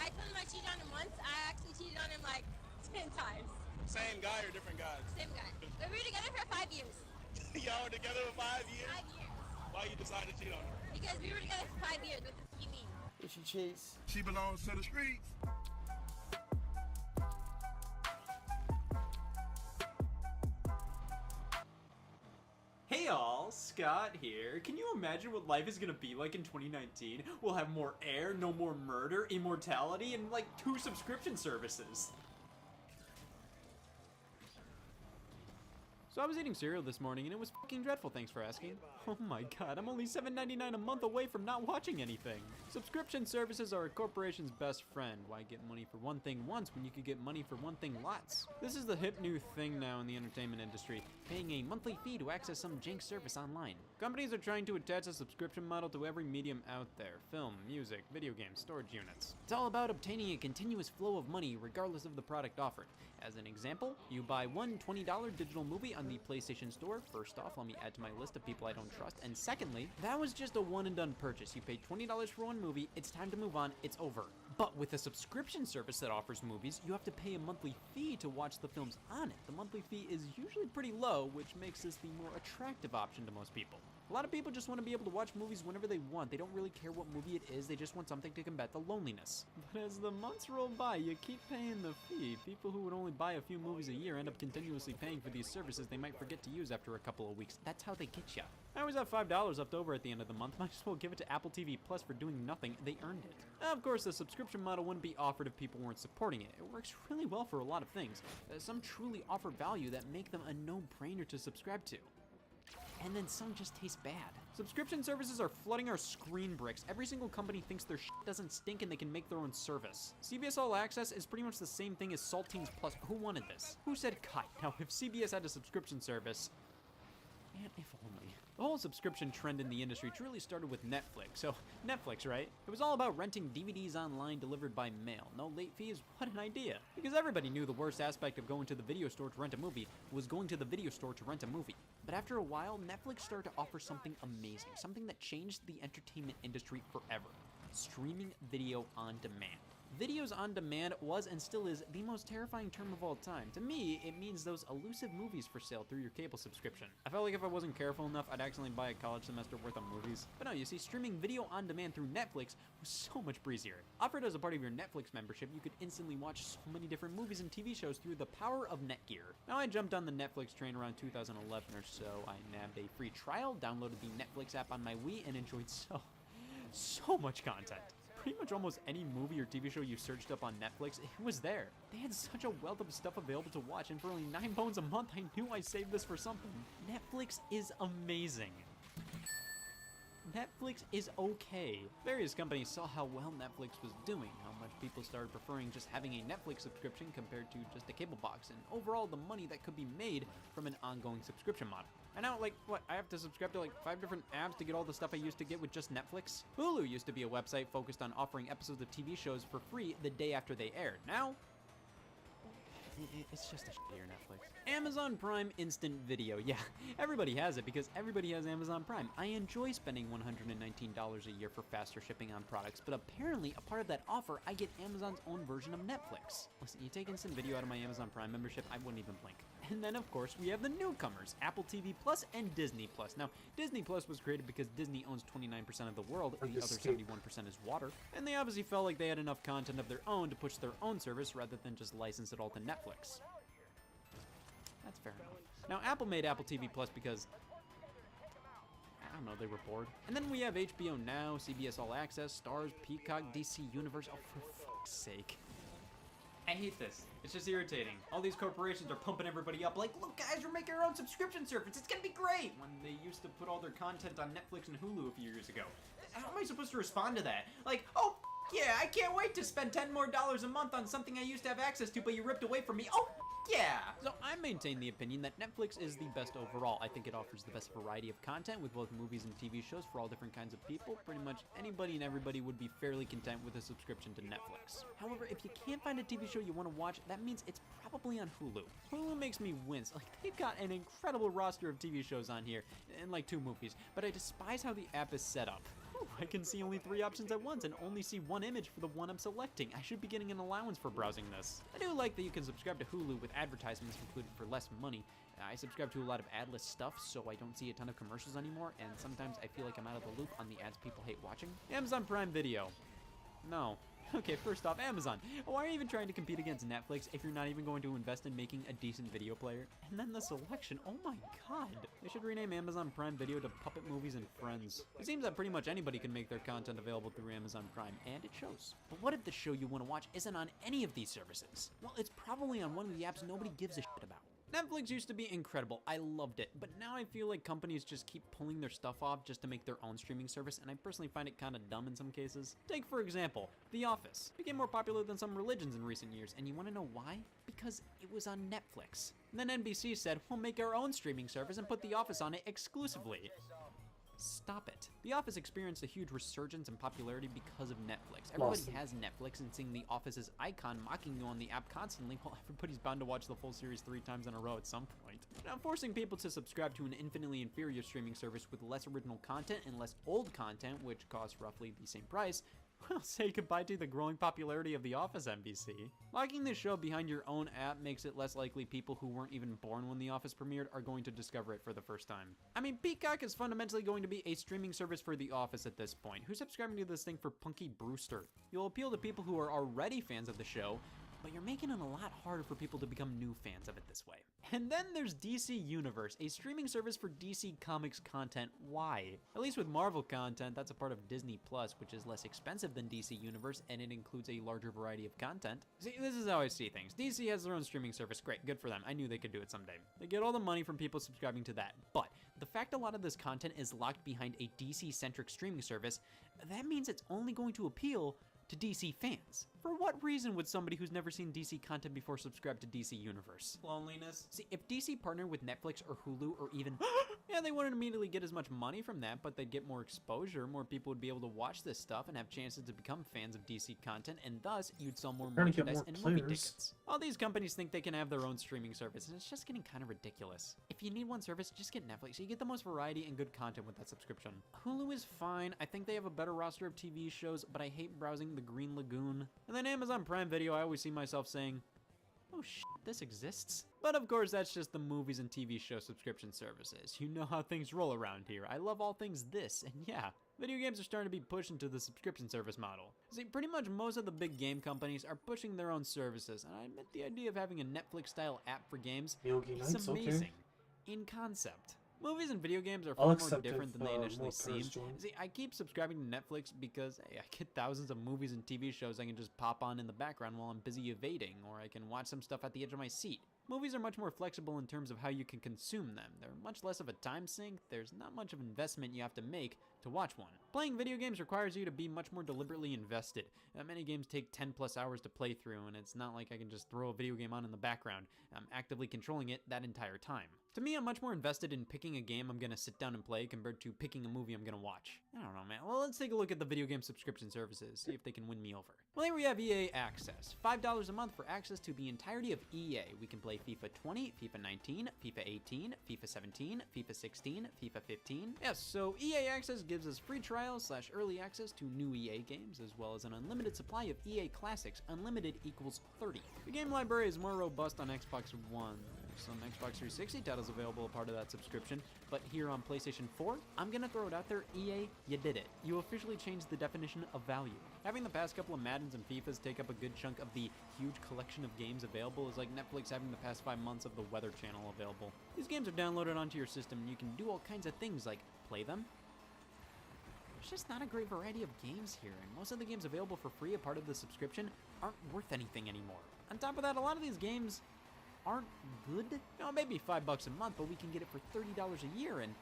told him I cheated on him once, I actually cheated on him like 10 times. Same guy or different guys? Same guy. But we were together for 5 years. Y'all were together for 5 years? 5 years. Why you decided to cheat on her? Because we were together for 5 years. What does he mean? If she cheats, she belongs to the streets. Hey all, Scott here. Can you imagine what life is gonna be like in 2019? We'll have more air, no more murder, immortality, and like 2 subscription services. So I was eating cereal this morning and it was fucking dreadful, thanks for asking. Oh my god, I'm only $7.99 a month away from not watching anything. Subscription services are a corporation's best friend. Why get money for one thing once when you could get money for one thing lots? This is the hip new thing now in the entertainment industry, paying a monthly fee to access some jank service online. Companies are trying to attach a subscription model to every medium out there. Film, music, video games, storage units. It's all about obtaining a continuous flow of money regardless of the product offered. As an example, you buy one $20 digital movie on the PlayStation Store. First off, let me add to my list of people I don't trust. And secondly, that was just a one and done purchase. You pay $20 for one movie, it's time to move on, it's over. But with a subscription service that offers movies, you have to pay a monthly fee to watch the films on it. The monthly fee is usually pretty low, which makes this the more attractive option to most people. A lot of people just want to be able to watch movies whenever they want. They don't really care what movie it is, they just want something to combat the loneliness. But as the months roll by, you keep paying the fee. People who would only buy a few movies a year end up continuously paying for these services they might forget to use after a couple of weeks. That's how they get ya. I always have $5 left over at the end of the month. Might as well give it to Apple TV Plus for doing nothing. They earned it. Of course, the subscription model wouldn't be offered if people weren't supporting it. It works really well for a lot of things. Some truly offer value that make them a no-brainer to subscribe to. And then some just taste bad. Subscription services are flooding our screen bricks. Every single company thinks their shit doesn't stink and they can make their own service. CBS All Access is pretty much the same thing as Saltines Plus. Who wanted this? Who said cut? Now, if CBS had a subscription service, man, if only. The whole subscription trend in the industry truly started with Netflix. So, Netflix, right? It was all about renting DVDs online delivered by mail. No late fees, what an idea. Because everybody knew the worst aspect of going to the video store to rent a movie was going to the video store to rent a movie. But after a while, Netflix started to offer something amazing, something that changed the entertainment industry forever. Streaming video on demand. Videos on demand was and still is the most terrifying term of all time. To me, it means those elusive movies for sale through your cable subscription. I felt like if I wasn't careful enough, I'd accidentally buy a college semester worth of movies. But no, you see, streaming video on demand through Netflix was so much breezier. Offered as a part of your Netflix membership, you could instantly watch so many different movies and TV shows through the power of Netgear. Now, I jumped on the Netflix train around 2011 or so. I nabbed a free trial, downloaded the Netflix app on my Wii, and enjoyed So much content. Pretty much almost any movie or TV show you searched up on Netflix, it was there. They had such a wealth of stuff available to watch, and for only 9 bones a month, I knew I saved this for something. Netflix is amazing. Netflix is okay. Various companies saw how well Netflix was doing, how much people started preferring just having a Netflix subscription compared to just a cable box, and overall the money that could be made from an ongoing subscription model. And now, like, what, I have to subscribe to like 5 different apps to get all the stuff I used to get with just Netflix? Hulu used to be a website focused on offering episodes of TV shows for free the day after they aired. Now, it's just a shittier Netflix. Amazon Prime Instant Video. Yeah, everybody has it because everybody has Amazon Prime. I enjoy spending $119 a year for faster shipping on products, but apparently a part of that offer, I get Amazon's own version of Netflix. Listen, you take Instant Video out of my Amazon Prime membership, I wouldn't even blink. And then of course we have the newcomers, Apple TV Plus and Disney Plus. Now, Disney Plus was created because Disney owns 29% of the world, the other 71% is water. And they obviously felt like they had enough content of their own to push their own service rather than just license it all to Netflix. That's fair enough. Now, Apple made Apple TV Plus because, I don't know, they were bored. And then we have HBO Now, CBS All Access, Starz, Peacock, DC Universe. Oh, for fuck's sake. I hate this. It's just irritating. All these corporations are pumping everybody up like, look guys, we're making our own subscription service. It's gonna be great. When they used to put all their content on Netflix and Hulu a few years ago. How am I supposed to respond to that? Like, oh, yeah, I can't wait to spend $10 more a month on something I used to have access to, but you ripped away from me. Oh, yeah! So I maintain the opinion that Netflix is the best overall. I think it offers the best variety of content with both movies and TV shows for all different kinds of people. Pretty much anybody and everybody would be fairly content with a subscription to Netflix. However, if you can't find a TV show you want to watch, that means it's probably on Hulu. Hulu makes me wince. Like, they've got an incredible roster of TV shows on here, and like 2 movies, but I despise how the app is set up. I can see only 3 options at once and only see 1 image for the one I'm selecting. I should be getting an allowance for browsing this. I do like that you can subscribe to Hulu with advertisements included for less money. I subscribe to a lot of adless stuff, so I don't see a ton of commercials anymore, and sometimes I feel like I'm out of the loop on the ads people hate watching. Amazon Prime Video. No. Okay, first off, Amazon. Why are you even trying to compete against Netflix if you're not even going to invest in making a decent video player? And then the selection, oh my god. They should rename Amazon Prime Video to Puppet Movies and Friends. It seems that pretty much anybody can make their content available through Amazon Prime, and it shows. But what if the show you want to watch isn't on any of these services? Well, it's probably on one of the apps nobody gives a shit about. Netflix used to be incredible, I loved it, but now I feel like companies just keep pulling their stuff off just to make their own streaming service, and I personally find it kinda dumb in some cases. Take for example, The Office. It became more popular than some religions in recent years, and you wanna know why? Because it was on Netflix. And then NBC said, we'll make our own streaming service and put The Office on it exclusively. Stop it. The Office experienced a huge resurgence in popularity because of Netflix. Everybody has Netflix, and seeing The Office's icon mocking you on the app constantly, well, everybody's bound to watch the full series 3 times in a row at some point. Now, forcing people to subscribe to an infinitely inferior streaming service with less original content and less old content, which costs roughly the same price, well, say goodbye to the growing popularity of The Office, NBC. Locking the show behind your own app makes it less likely people who weren't even born when The Office premiered are going to discover it for the first time. I mean, Peacock is fundamentally going to be a streaming service for The Office at this point. Who's subscribing to this thing for Punky Brewster? You'll appeal to people who are already fans of the show, but you're making it a lot harder for people to become new fans of it this way. And then there's DC Universe, a streaming service for DC Comics content. Why? At least with Marvel content, that's a part of Disney Plus, which is less expensive than DC Universe, and it includes a larger variety of content. See, this is how I see things. DC has their own streaming service. Great, good for them. I knew they could do it someday. They get all the money from people subscribing to that. But the fact a lot of this content is locked behind a DC-centric streaming service, that means it's only going to appeal to DC fans. For what reason would somebody who's never seen DC content before subscribe to DC Universe? Loneliness? See, if DC partnered with Netflix or Hulu or even yeah, they wouldn't immediately get as much money from that, but they'd get more exposure, more people would be able to watch this stuff and have chances to become fans of DC content, and thus you'd sell more merchandise and movie tickets. All these companies think they can have their own streaming service, and it's just getting kind of ridiculous. If you need one service, just get Netflix. You get the most variety and good content with that subscription. Hulu is fine. I think they have a better roster of TV shows, but I hate browsing the Green Lagoon. And then Amazon Prime Video, I always see myself saying, oh shit, this exists? But of course, that's just the movies and TV show subscription services. You know how things roll around here. I love all things this, and yeah, video games are starting to be pushed into the subscription service model. See, pretty much most of the big game companies are pushing their own services, and I admit the idea of having a Netflix-style app for games is amazing in concept. Movies and video games are I'll far more accept different if, than they initially more seem. pairs join. See, I keep subscribing to Netflix because hey, I get thousands of movies and TV shows I can just pop on in the background while I'm busy evading, or I can watch some stuff at the edge of my seat. Movies are much more flexible in terms of how you can consume them. They're much less of a time sink, there's not much of investment you have to make to watch one. Playing video games requires you to be much more deliberately invested. Many games take 10 plus hours to play through, and it's not like I can just throw a video game on in the background. I'm actively controlling it that entire time. To me, I'm much more invested in picking a game I'm gonna sit down and play compared to picking a movie I'm gonna watch. I don't know, man. Well, let's take a look at the video game subscription services, see if they can win me over. Well, here we have EA Access. $5 a month for access to the entirety of EA. We can play FIFA 20, FIFA 19, FIFA 18, FIFA 17, FIFA 16, FIFA 15. Yes, so EA Access gives us free trials / early access to new EA games, as well as an unlimited supply of EA classics. Unlimited equals 30. The game library is more robust on Xbox One. There's some Xbox 360 titles available a part of that subscription, but here on PlayStation 4, I'm gonna throw it out there, EA, you did it. You officially changed the definition of value. Having the past couple of Maddens and FIFAs take up a good chunk of the huge collection of games available is like Netflix having the past 5 months of the Weather Channel available. These games are downloaded onto your system and you can do all kinds of things like play them. There's just not a great variety of games here, and most of the games available for free, a part of the subscription, aren't worth anything anymore. On top of that, a lot of these games aren't good. You know, maybe $5 a month, but we can get it for $30 a year, and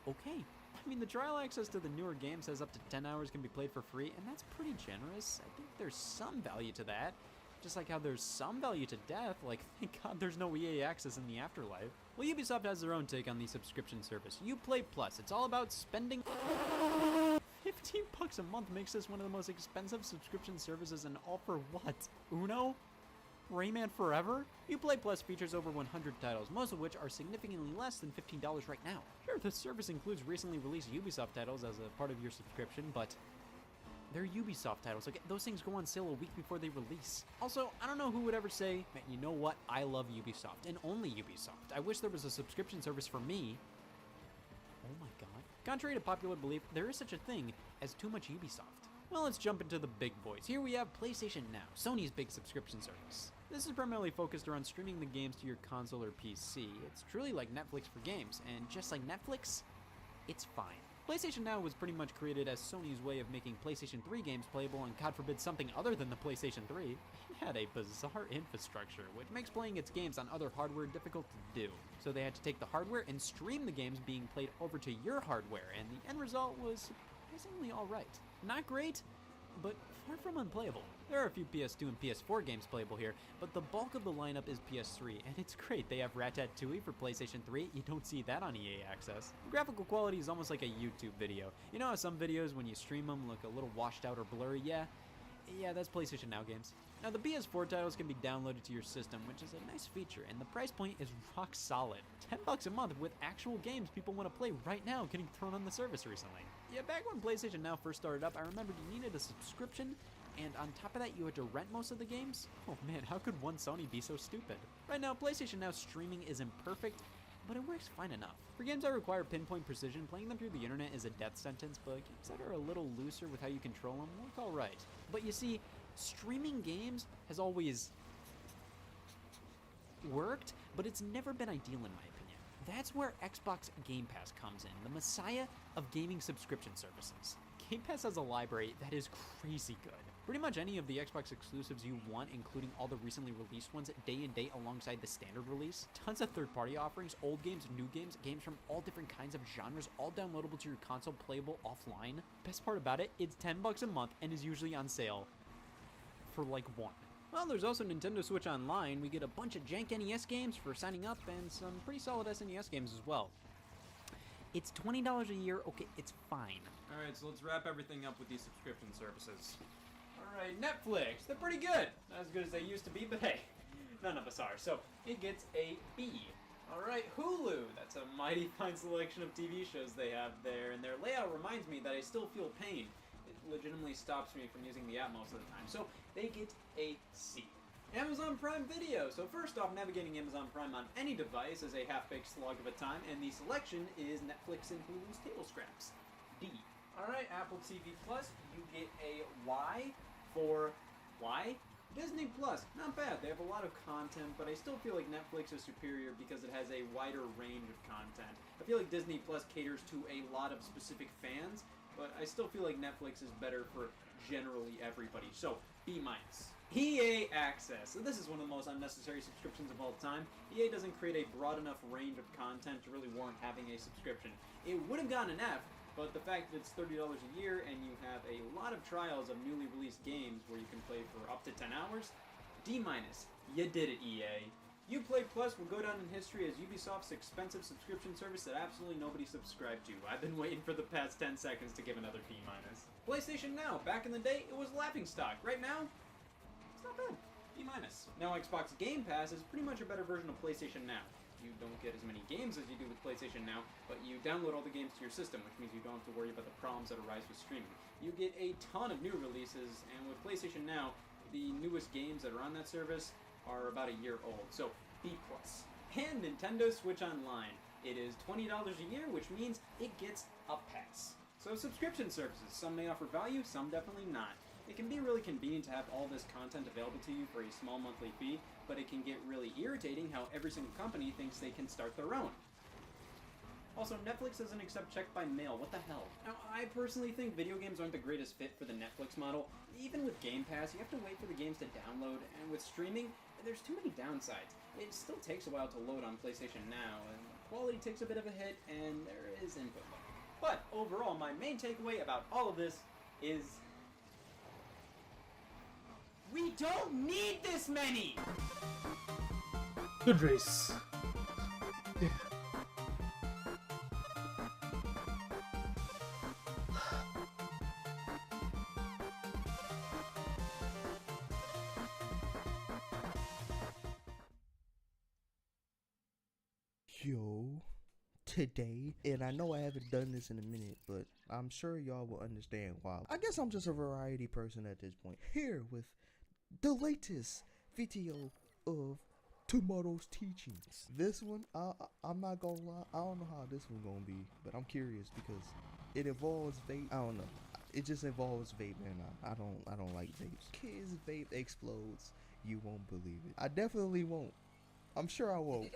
okay. I mean, the trial access to the newer game says up to 10 hours can be played for free, and that's pretty generous. I think there's some value to that. Just like how there's some value to death, like, thank God there's no EA access in the afterlife. Well, Ubisoft has their own take on the subscription service. Uplay Plus, it's all about spending... $15 a month makes this one of the most expensive subscription services, and all for what? Uno? Rayman Forever? Uplay Plus features over 100 titles, most of which are significantly less than $15 right now. Sure, the service includes recently released Ubisoft titles as a part of your subscription, but they're Ubisoft titles. Okay, those things go on sale a week before they release. Also, I don't know who would ever say, man, you know what? I love Ubisoft, and only Ubisoft. I wish there was a subscription service for me. Oh my god. Contrary to popular belief, there is such a thing as too much Ubisoft. Well, let's jump into the big boys. Here we have PlayStation Now, Sony's big subscription service. This is primarily focused around streaming the games to your console or PC. It's truly like Netflix for games, and just like Netflix, it's fine. PlayStation Now was pretty much created as Sony's way of making PlayStation 3 games playable on, God forbid, something other than the PlayStation 3. It had a bizarre infrastructure, which makes playing its games on other hardware difficult to do. So they had to take the hardware and stream the games being played over to your hardware, and the end result was surprisingly alright. Not great, but far from unplayable. There are a few PS2 and PS4 games playable here, but the bulk of the lineup is PS3, and it's great. They have Ratatouille for PlayStation 3, you don't see that on EA Access. The graphical quality is almost like a YouTube video. You know how some videos, when you stream them, look a little washed out or blurry? Yeah, that's PlayStation Now games. Now, the PS4 titles can be downloaded to your system, which is a nice feature, and the price point is rock solid. $10 a month with actual games people want to play right now getting thrown on the service recently. Yeah, back when PlayStation Now first started up, I remember you needed a subscription, and on top of that, you had to rent most of the games? Oh man, how could one Sony be so stupid? Right now, PlayStation Now streaming is imperfect, but it works fine enough. For games that require pinpoint precision, playing them through the internet is a death sentence, but games that are a little looser with how you control them work alright. But you see, streaming games has always worked, but it's never been ideal in my opinion. That's where Xbox Game Pass comes in, the messiah of gaming subscription services. Game Pass has a library that is crazy good. Pretty much any of the Xbox exclusives you want, including all the recently released ones day and date alongside the standard release. Tons of third-party offerings, old games, new games, games from all different kinds of genres, all downloadable to your console, playable offline. Best part about it, it's $10 a month and is usually on sale for like one. Well, there's also Nintendo Switch Online. We get a bunch of jank NES games for signing up and some pretty solid SNES games as well. It's $20 a year, okay, it's fine. Alright, so let's wrap everything up with these subscription services. Alright, Netflix, they're pretty good. Not as good as they used to be, but hey, none of us are. So, it gets a B. Alright, Hulu, that's a mighty fine selection of TV shows they have there, and their layout reminds me that I still feel pain. It legitimately stops me from using the app most of the time, so they get a C. Amazon Prime Video. So first off, navigating Amazon Prime on any device is a half-baked slog of a time, and the selection is Netflix and Hulu's table scraps. D. Alright, Apple TV Plus, you get a Y for why? Disney Plus, not bad. They have a lot of content, but I still feel like Netflix is superior because it has a wider range of content. I feel like Disney Plus caters to a lot of specific fans, but I still feel like Netflix is better for generally everybody. So, B-. EA Access. So this is one of the most unnecessary subscriptions of all time. EA doesn't create a broad enough range of content to really warrant having a subscription. It would have gotten an F, but the fact that it's $30 a year and you have a lot of trials of newly released games where you can play for up to 10 hours, D-. You did it, EA. Uplay Plus will go down in history as Ubisoft's expensive subscription service that absolutely nobody subscribed to. I've been waiting for the past 10 seconds to give another B-. PlayStation Now. Back in the day, it was laughingstock. Right now, it's not bad. B-. Now Xbox Game Pass is pretty much a better version of PlayStation Now. You don't get as many games as you do with PlayStation Now, but you download all the games to your system, which means you don't have to worry about the problems that arise with streaming. You get a ton of new releases, and with PlayStation Now, the newest games that are on that service are about a year old, so B+. And Nintendo Switch Online. It is $20 a year, which means it gets a pass. So subscription services, some may offer value, some definitely not. It can be really convenient to have all this content available to you for a small monthly fee, but it can get really irritating how every single company thinks they can start their own. Also, Netflix doesn't accept check by mail. What the hell? Now, I personally think video games aren't the greatest fit for the Netflix model. Even with Game Pass, you have to wait for the games to download, and with streaming, there's too many downsides. It still takes a while to load on PlayStation Now, and the quality takes a bit of a hit, and there is input lag. But overall, my main takeaway about all of this is we don't need this many! Good race. Yeah. Yo, today, and I know I haven't done this in a minute, but I'm sure y'all will understand why. I guess I'm just a variety person at this point. Here with the latest video of tomorrow's teachings. This one, I'm not gonna lie, I don't know how this one gonna be, but I'm curious because it involves vape. I don't know. It just involves vape, and I don't like vapes. Kids vape explodes. You won't believe it. I definitely won't. I'm sure I won't.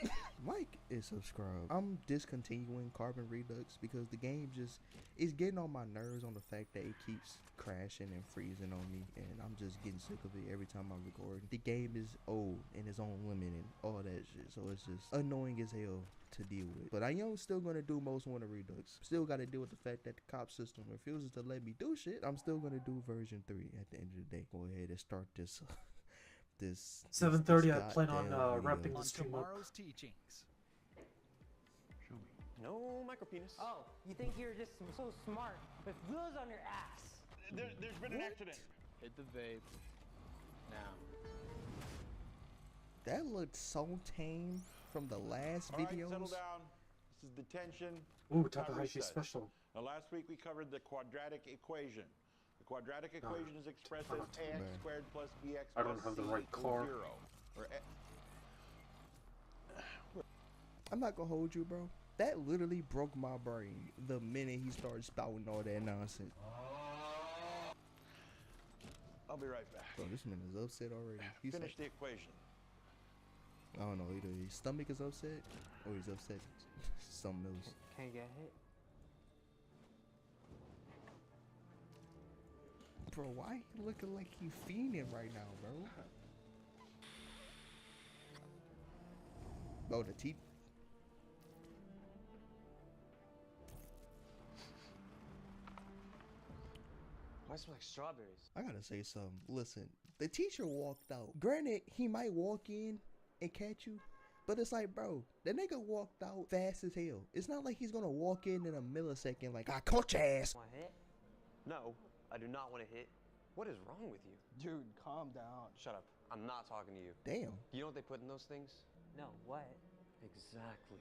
Like and subscribe. I'm discontinuing Carbon Redux because the game just is getting on my nerves on the fact that it keeps crashing and freezing on me, and I'm just getting sick of it every time I record. The game is old and it's on limit and all that shit, so it's just annoying as hell to deal with. But I am still gonna do Most Wanted Redux. Still gotta deal with the fact that the cop system refuses to let me do shit. I'm still gonna do version 3 at the end of the day. Go ahead and start this. This 7:30. I plan on wrapping the stream up. Tomorrow's teachings. Show me. No micro penis. Oh, you think you're just so smart with wheels on your ass? There's been an accident. Hit the vape. Now. That looked so tame from the last videos. Settle down. This is detention. Ooh, Takahashi special. Now, last week we covered the quadratic equation. The quadratic equation is expressed as ax squared plus bx plus I don't have the right car. 0. I'm not gonna hold you, bro. That literally broke my brain the minute he started spouting all that nonsense. I'll be right back. Bro, this man is upset already. He's Finish the equation. I don't know, either his stomach is upset or he's upset something else. Can you get hit? Bro, why he looking like he fiending right now, bro? Oh, the teeth. Why smell like strawberries? I gotta say something. Listen, the teacher walked out. Granted, he might walk in and catch you, but it's like, bro, the nigga walked out fast as hell. It's not like he's gonna walk in a millisecond like, I caught your ass. Want to hit? No, I do not want to hit. What is wrong with you? Dude, calm down. Shut up. I'm not talking to you. Damn. Do you know what they put in those things? No, what? Exactly.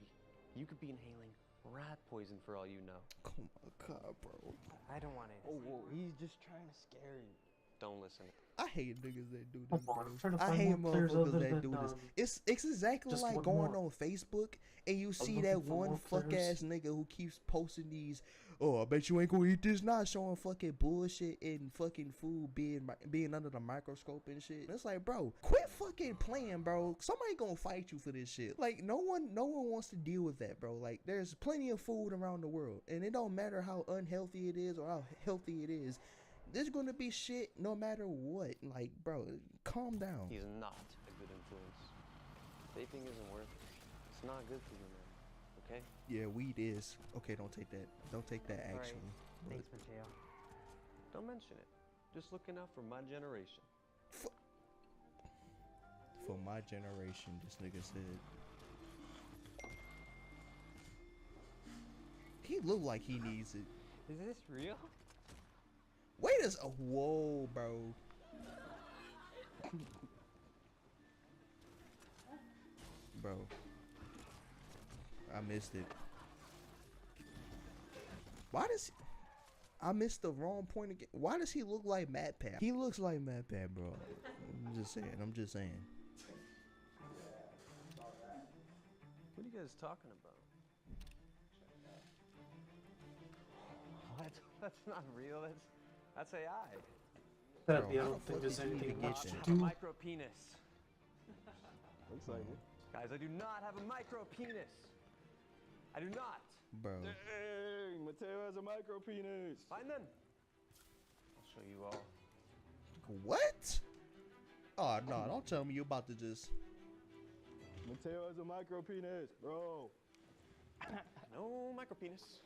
You could be inhaling rat poison for all you know. Oh my god, bro. I don't want it. Oh, whoa, he's just trying to scare you. Don't listen. I hate niggas that do this, Come on, bro. I'm trying to I find hate more players motherfuckers other that than, do this. It's exactly just like one going more. on Facebook and you see looking that for one more fuck players. ass nigga who keeps posting these oh, I bet you ain't gonna eat this. Not showing fucking bullshit and fucking food being under the microscope and shit. It's like, bro, quit fucking playing, bro. Somebody gonna fight you for this shit. Like, no one wants to deal with that, bro. Like, there's plenty of food around the world, and it don't matter how unhealthy it is or how healthy it is. There's gonna be shit no matter what. Like, bro, calm down. He's not a good influence. Vaping isn't worth it. It's not good for you, man. Okay? Yeah, weed is. Okay, don't take that. Don't take that All right. actually. Thanks, Mateo. Don't mention it. Just looking out for my generation. For my generation, this nigga said. He look like he needs it. Is this real? Wait a whoa, bro. Bro. I missed it. Why does I missed the wrong point again? Why does he look like MatPat? He looks like MatPat, bro. I'm just saying. What are you guys talking about? What? That's not real. That's AI. Sadly, I don't think there's anything much to do. Micro penis. Looks like it. Guys, I do not have a micro penis. I do not. Bro. Dang, Mateo has a micro penis. Fine then. I'll show you all. What? Oh no, don't tell me you about to just. Mateo has a micro penis, bro. No micro penis.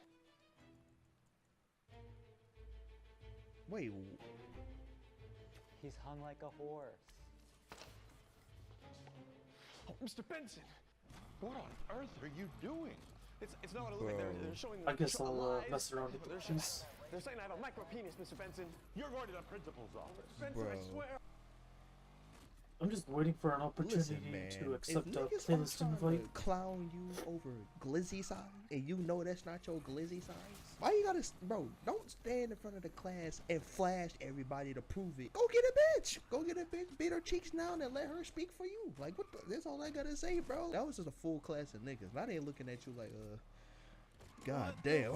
Wait. He's hung like a horse. Oh, Mr. Benson, what on earth are you doing? It's not what it looks like. They're showing. I guess I'll lies. mess around with the penis. They're saying I have a micro penis, Mr. Benson. You're going to the principal's office. Benson, I Bro. swear. I'm just waiting for an opportunity to accept a playlist invite. Clown you over glizzy size, and you know that's not your glizzy size. Why you gotta, bro? Don't stand in front of the class and flash everybody to prove it. Go get a bitch. Go get a bitch. Beat her cheeks down and let her speak for you. Like what? That's all I gotta say, bro. That was just a full class of niggas. Now they looking at you like, god damn.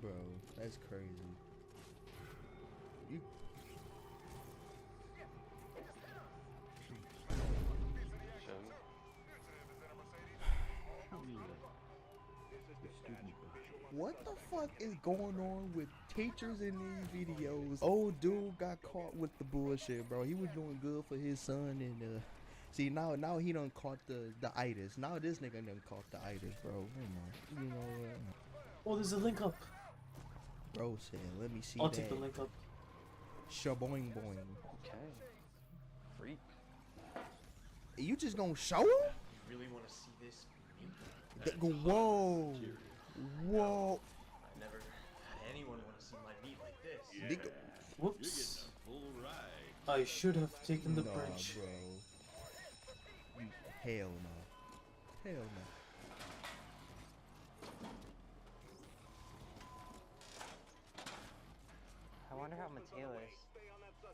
Bro, that's crazy. You. What the fuck is going on with teachers in these videos? Old dude got caught with the bullshit, bro. He was doing good for his son, and see now he done caught the itis. Now this nigga done caught the itis, bro. Come on, you know. Oh, there's a link up. Bro said, let me see I'll that. take the link up. Shaboing boing. Okay. Freak. You just gonna show him? You really want to see this? Whoa. Whoa. I never had anyone want to see my meat like this. Nigga. Whoops. I should have taken the bridge. Bro. Hell no. Hell no. I wonder how Mateo is.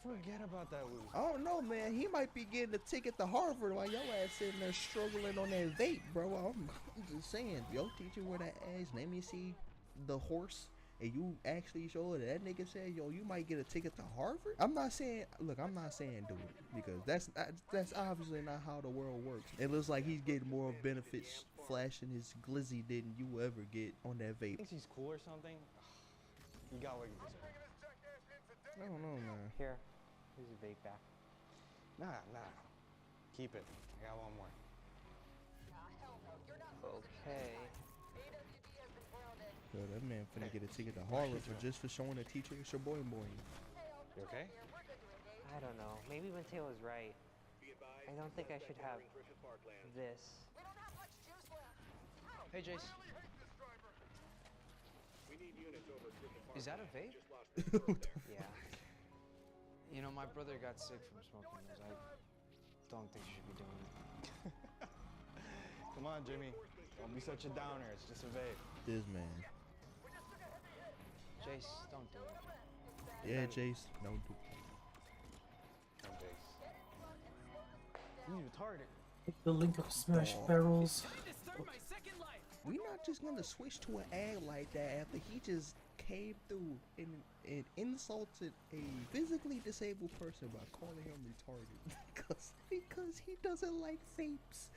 Forget about that loser. I don't know, man. He might be getting a ticket to Harvard while your ass sitting there struggling on that vape, bro. I'm just saying. Your teacher with that ass, let me see the horse, and you actually show it. That nigga said, yo, you might get a ticket to Harvard. I'm not saying, look, I'm not saying do it, because that's obviously not how the world works. It looks like he's getting more benefits flashing his glizzy than you will ever get on that vape. Thinks he's cool or something? You got what you deserve. I don't know, man. Here, here's your vape back. Nah. Keep it. I got one more. Okay. Yo, that man finna get a ticket to Harvard for showing a teacher it's your boy. You okay? I don't know. Maybe Mateo is right. I don't think I should have this. Hey, Jace. Is that a vape? Yeah. You know, my brother got sick from smoking those. I don't think you should be doing it. Come on, Jimmy. Don't be such a downer. It's just a vape. This man. Jace, don't do it. Yeah, Jace, don't do it. Come, Jace. You retarded. Take the link up Smash Barrels. we not just gonna switch to an ad like that after he just came through and insulted a physically disabled person by calling him retarded because he doesn't like vapes.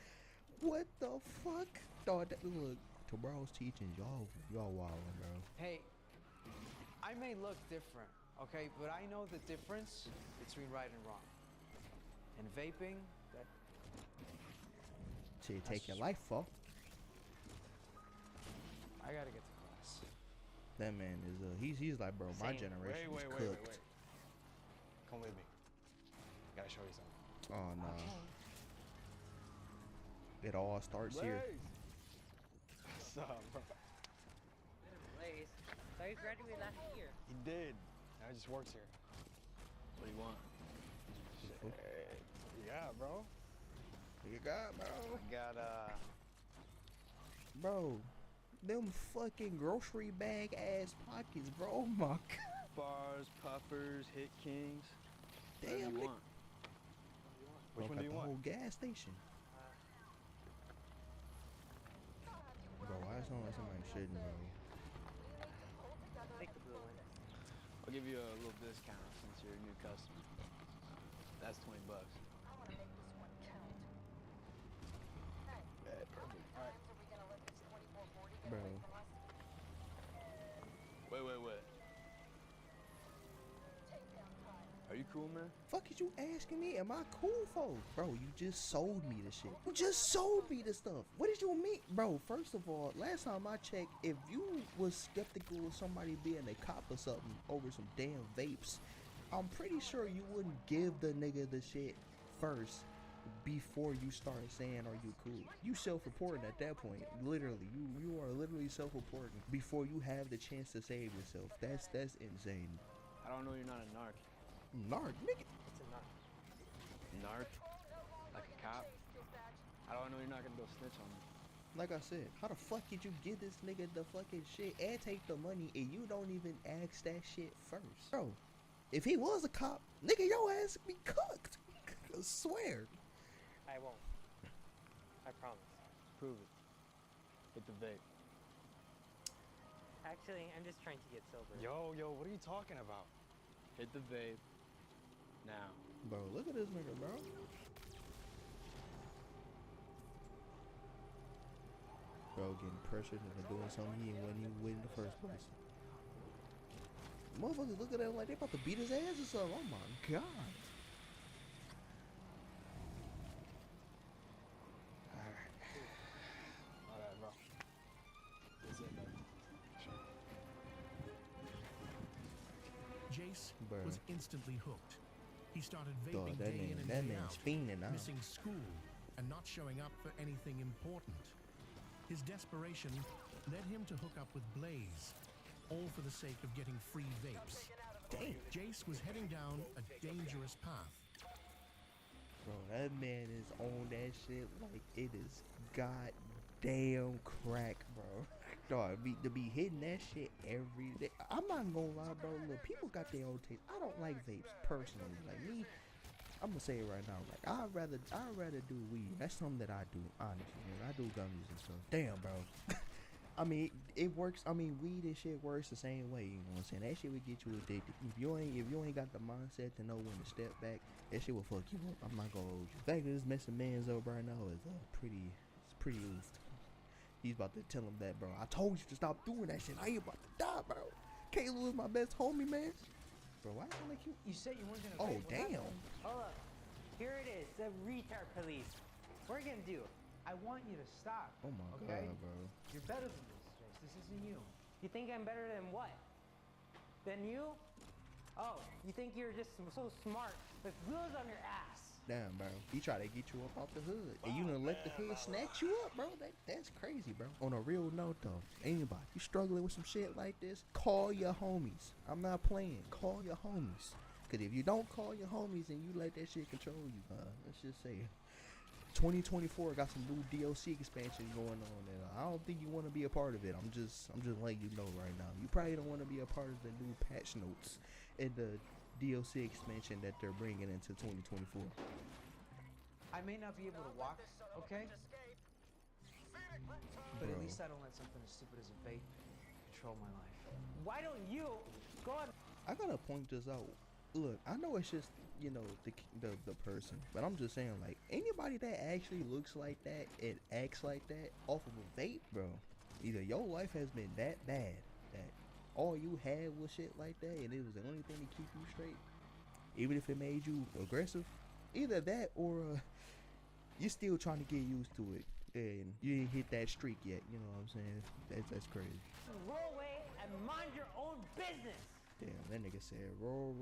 What the fuck? Dog, look, tomorrow's teachings, y'all wildin', bro. Hey, I may look different, okay, but I know the difference between right and wrong. And vaping, that... Shit, take your life for. I gotta get to class. That man is he's like, bro, my generation is cooked. Wait. Come with me. Gotta show you something. Oh no. It all starts here. What's up, bro? Blaze, thought you graduated last year. He did. Now he just works here. What do you want? Shit. Yeah, bro. What you got, bro? I got Bro, them fucking grocery bag ass pockets, bro. Oh my god. Bars, puffers, hit kings. Whatever Damn, you want. Which one do you the want? whole gas station. Bro, why is like somebody shitting, bro? Take the blue one. I'll give you a little discount since you're a new customer. That's $20. Yeah, perfect. All right. Bro. Wait. Are you cool, man? Fuck is you asking me? Am I cool for? Bro, you just sold me the shit. You just sold me the stuff. What did you mean? Bro, first of all, last time I checked, if you was skeptical of somebody being a cop or something over some damn vapes, I'm pretty sure you wouldn't give the nigga the shit first before you start saying, are you cool? You self-reporting at that point. Literally, you are literally self-reporting before you have the chance to save yourself. That's insane. I don't know you're not a narc. Narc, nigga. It's a knock. Narc? Like a cop? I don't know you're not gonna go snitch on me. Like I said, how the fuck did you give this nigga the fucking shit and take the money and you don't even ask that shit first? Bro, if he was a cop, nigga, your ass would be cooked. I swear. I won't. I promise. Prove it. Hit the vape. Actually, I'm just trying to get sober. Yo, what are you talking about? Hit the vape. Now. Bro, look at this nigga, bro. Bro, getting pressured into doing something he wasn't even with in the first place. Motherfuckers look at him like they about to beat his ass or something. Oh my god. Alright, bro. That's it, man. Sure. Jace Bro. was instantly hooked. He started Dog, vaping that day in and man's day out, fiending out. missing school and not showing up for anything important. His desperation led him to hook up with Blaze, all for the sake of getting free vapes. Damn. Jace was heading down a dangerous path. Bro, that man is on that shit like it is goddamn crack, bro. Dog, to be hitting that shit every day. I'm not gonna lie, bro. Look, people got their own taste. I don't like vapes personally. Like me, I'm gonna say it right now. Like I'd rather do weed. That's something that I do, honestly. Man. I do gummies and stuff. Damn, bro. I mean, it works. I mean, weed and shit works the same way. You know what I'm saying? That shit would get you addicted. If you ain't got the mindset to know when to step back, that shit will fuck you up. I'm not gonna hold you. The fact that this messing man's up right now is pretty oofed. He's about to tell him that, bro. I told you to stop doing that shit. Now you about to die, bro. Can't lose my best homie, man. Bro, why don't like you? You said you weren't gonna. Oh, vape. What damn. happened? Hold up. Here it is, the retard police. What are you gonna do? I want you to stop. Oh my okay? god, bro. You're better than this, Jace. This isn't you. You think I'm better than what? Than you? Oh, you think you're just so smart with wheels on your ass. Damn, bro. He tried to get you up off the hood. And you done let the hood snatch you up, bro. That's crazy, bro. On a real note, though, anybody, you struggling with some shit like this, call your homies. I'm not playing. Call your homies. Because if you don't call your homies and you let that shit control you, let's just say 2024 got some new DLC expansion going on, and I don't think you want to be a part of it. I'm just letting you know right now. You probably don't want to be a part of the new patch notes and the DLC expansion that they're bringing into 2024. I may not be able to walk, okay? But at Bro. least I don't let something as stupid as a vape control my life. Why don't you go on? I gotta point this out. Look, I know it's just, you know, the person, but I'm just saying, like, anybody that actually looks like that and acts like that off of a vape, bro, either your life has been that bad that all you had was shit like that and it was the only thing to keep you straight, even if it made you aggressive, either that or you're still trying to get used to it and you ain't hit that streak yet. You know what I'm saying? That's crazy. Roll away and mind your own business. Damn, that nigga said, roll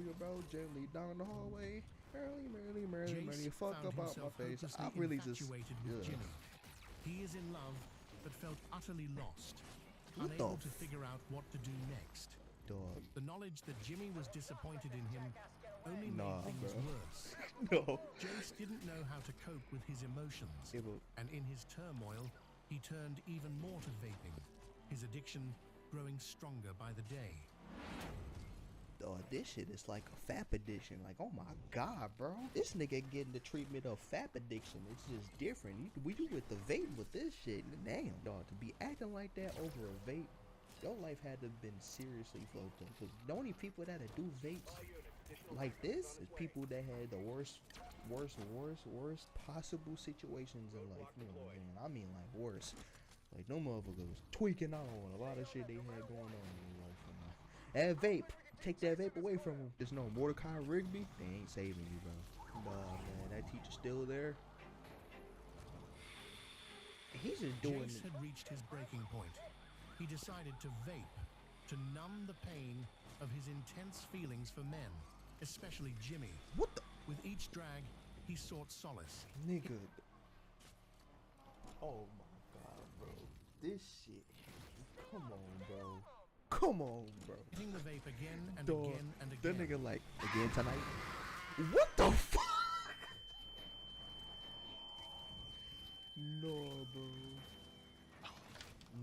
your boat gently down the hallway. Merrily, fuck found up out himself my face. hopelessly I really just, infatuated with Jimmy. He is in love, but felt utterly lost, What unable the to figure out what to do next. Dog. The knowledge that Jimmy was disappointed in him only Nah, made things bro. worse. No. Jace didn't know how to cope with his emotions, and in his turmoil, he turned even more to vaping, his addiction growing stronger by the day. Dog, this shit is like a FAP addiction. Like, oh my god, bro. This nigga getting the treatment of FAP addiction. It's just different. We do with the vape with this shit. Damn, dog, to be acting like that over a vape, your life had to have been seriously fucked up. Cause the only people that do vapes like this is people that had the worst possible situations in life. You know what I'm saying? I mean, like, worse. Like, no motherfuckers tweaking out on a lot of shit they had going on in their life. That vape, take that vape away from them. There's no Mordecai Rigby. They ain't saving you, bro. Nah, man, that teacher's still there. He's just doing Jace had reached his breaking point. He decided to vape, to numb the pain of his intense feelings for men, especially Jimmy. What the? With each drag, he sought solace. Nigga. Oh my god, bro. This shit. Come on, bro. Come on, bro. Hitting the vape again and Dog, again and again. that nigga like, again tonight? What the fuck? No, bro.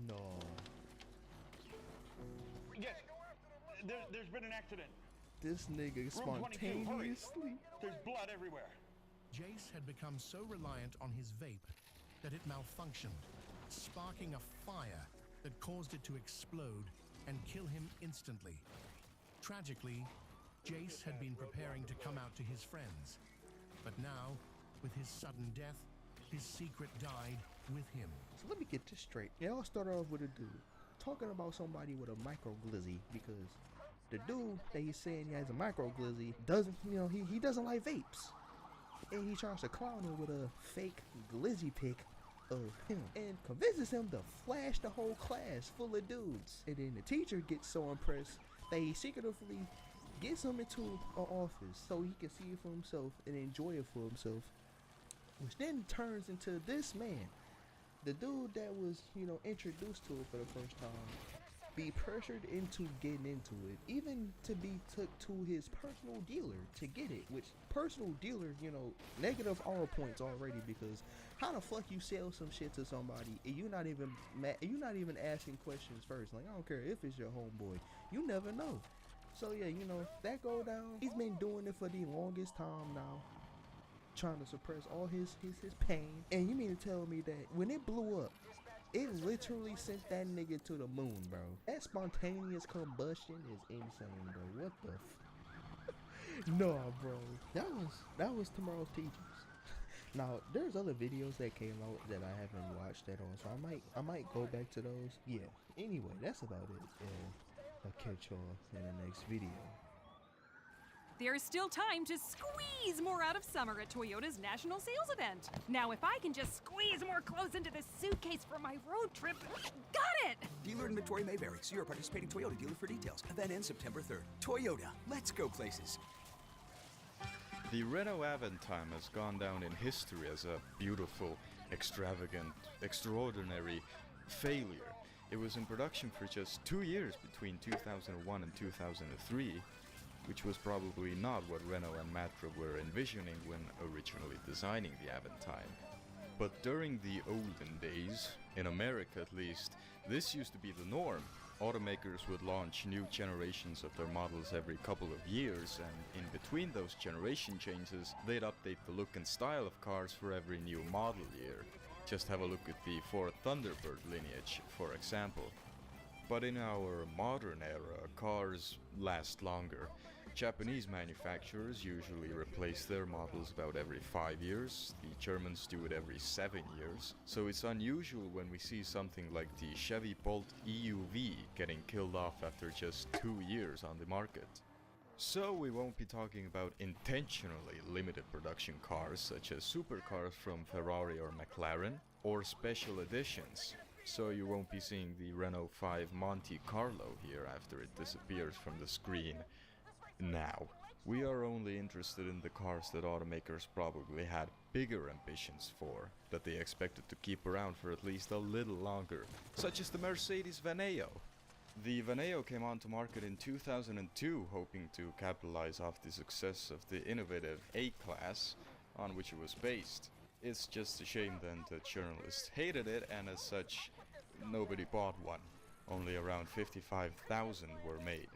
No. Yes, there's been an accident. This nigga Room 22, hurry. spontaneously. There's blood everywhere. Jace had become so reliant on his vape that it malfunctioned, sparking a fire that caused it to explode and kill him instantly. Tragically, Jace had been preparing to come out to his friends, but now, with his sudden death, his secret died with him. So let me get this straight. It all started off with a dude talking about somebody with a microglizzy, because the dude that he's saying he has a microglizzy doesn't, you know, he doesn't like vapes. And he tries to clown him with a fake glizzy pic of him and convinces him to flash the whole class full of dudes. And then the teacher gets so impressed that he secretively gets him into an office so he can see it for himself and enjoy it for himself, which then turns into this man, the dude that was, you know, introduced to it for the first time, be pressured into getting into it, even to be took to his personal dealer to get it, which personal dealer, you know, negative R points already, because how the fuck you sell some shit to somebody and you're not even asking questions first? Like, I don't care if it's your homeboy, you never know. So yeah, you know, that go down. He's been doing it for the longest time now, trying to suppress all his pain. And you mean to tell me that when it blew up, it literally sent that nigga to the moon, bro? That spontaneous combustion is insane, bro. What the No, bro. That was tomorrow's teachers. Now, there's other videos that came out that I haven't watched at all, so I might go back to those. Yeah. Anyway, that's about it. I'll catch y'all in the next video. There's still time to squeeze more out of summer at Toyota's National Sales Event. Now, if I can just squeeze more clothes into this suitcase for my road trip, got it! Dealer inventory may vary. See your participating Toyota dealer for details. Event ends September 3rd. Toyota, let's go places. The Renault Aventime has gone down in history as a beautiful, extravagant, extraordinary failure. It was in production for just 2 years between 2001 and 2003, which was probably not what Renault and Matra were envisioning when originally designing the Aventime. But during the olden days, in America at least, this used to be the norm. automakers would launch new generations of their models every couple of years, and in between those generation changes, they'd update the look and style of cars for every new model year. Just have a look at the Ford Thunderbird lineage, for example. But in our modern era, cars last longer. Japanese manufacturers usually replace their models about every 5 years, the Germans do it every 7 years, so it's unusual when we see something like the Chevy Bolt EUV getting killed off after just 2 years on the market. So we won't be talking about intentionally limited production cars such as supercars from Ferrari or McLaren, or special editions. So you won't be seeing the Renault 5 Monte Carlo here after it disappears from the screen. Now, we are only interested in the cars that automakers probably had bigger ambitions for, that they expected to keep around for at least a little longer, such as the Mercedes Veneo. The Veneo came onto market in 2002, hoping to capitalize off the success of the innovative A-Class on which it was based. It's just a shame then that journalists hated it, and as such, nobody bought one. Only around 55,000 were made.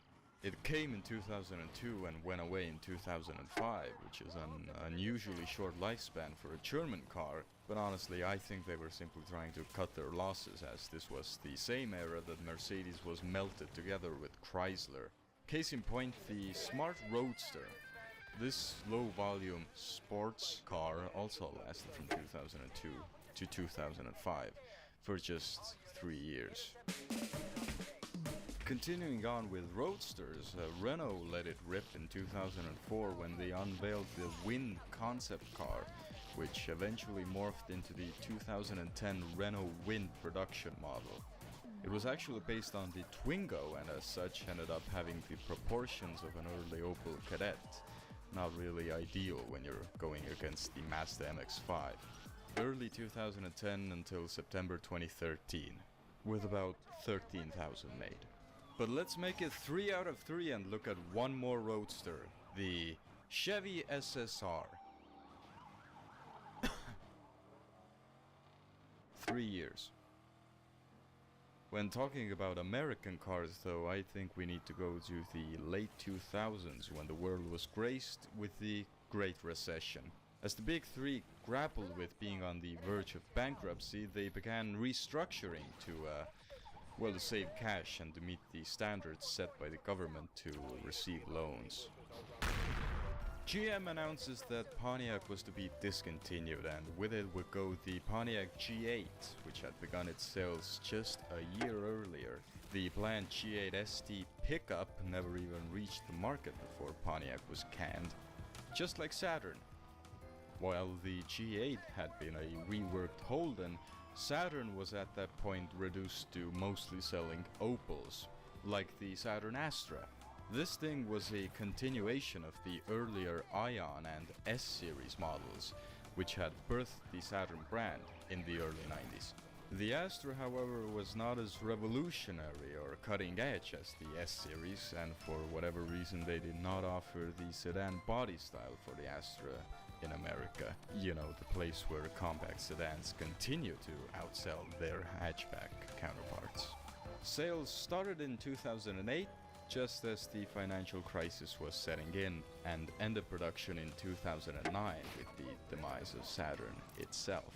It came in 2002 and went away in 2005, which is an unusually short lifespan for a German car, but honestly I think they were simply trying to cut their losses, as this was the same era that Mercedes was melted together with Chrysler. Case in point, the Smart Roadster. This low-volume sports car also lasted from 2002 to 2005 for just 3 years. Continuing on with roadsters, Renault let it rip in 2004 when they unveiled the Wind concept car, which eventually morphed into the 2010 Renault Wind production model. It was actually based on the Twingo and as such ended up having the proportions of an early Opel Kadett. Not really ideal when you're going against the Mazda MX-5. Early 2010 until September 2013, with about 13,000 made. But let's make it 3 out of 3 and look at one more roadster, the Chevy SSR. 3 years. When talking about American cars though, I think we need to go to the late 2000s when the world was graced with the Great Recession. As the big three grappled with being on the verge of bankruptcy, they began restructuring to to save cash and to meet the standards set by the government to receive loans. GM announces that Pontiac was to be discontinued, and with it would go the Pontiac G8, which had begun its sales just a year earlier. The planned G8 ST pickup never even reached the market before Pontiac was canned, just like Saturn. While the G8 had been a reworked Holden, Saturn was at that point reduced to mostly selling Opels, like the Saturn Astra. This thing was a continuation of the earlier Ion and S-Series models, which had birthed the Saturn brand in the early 90s. The Astra, however, was not as revolutionary or cutting edge as the S-Series, and for whatever reason they did not offer the sedan body style for the Astra in America. You know, the place where compact sedans continue to outsell their hatchback counterparts. Sales started in 2008, just as the financial crisis was setting in, and ended production in 2009 with the demise of Saturn itself.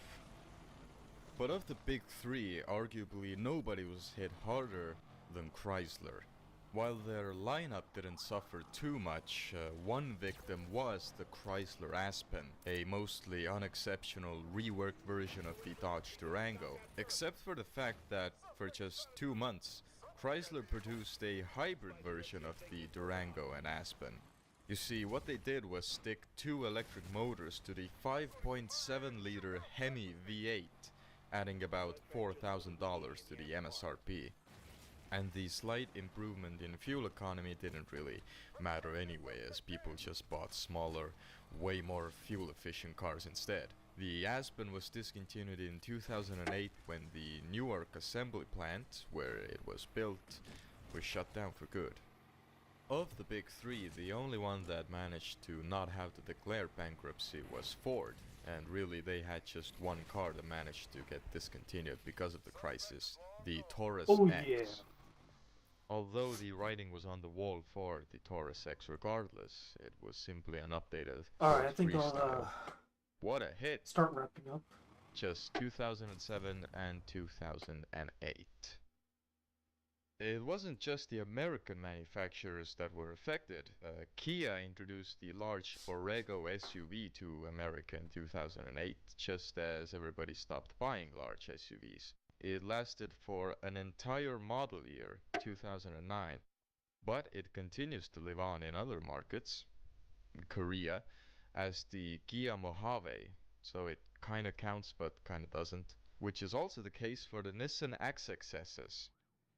But of the big three, arguably nobody was hit harder than Chrysler. While their lineup didn't suffer too much, one victim was the Chrysler Aspen, a mostly unexceptional reworked version of the Dodge Durango, except for the fact that for just 2 months, Chrysler produced a hybrid version of the Durango and Aspen. You see, what they did was stick 2 electric motors to the 5.7-liter Hemi V8, adding about $4,000 to the MSRP. And the slight improvement in fuel economy didn't really matter anyway, as people just bought smaller, way more fuel-efficient cars instead. The Aspen was discontinued in 2008 when the Newark assembly plant, where it was built, was shut down for good. Of the big three, the only one that managed to not have to declare bankruptcy was Ford, and really they had just one car that managed to get discontinued because of the crisis, the Taurus X. Yeah. Although the writing was on the wall for the Taurus X regardless, it was simply an updated Alright, I think freestyle. I'll What a hit! start wrapping up. Just 2007 and 2008. It wasn't just the American manufacturers that were affected. Kia introduced the large Borrego SUV to America in 2008, just as everybody stopped buying large SUVs. It lasted for an entire model year, 2009, but it continues to live on in other markets, Korea, as the Kia Mojave, so it kinda counts but kinda doesn't, which is also the case for the Nissan Axis SS.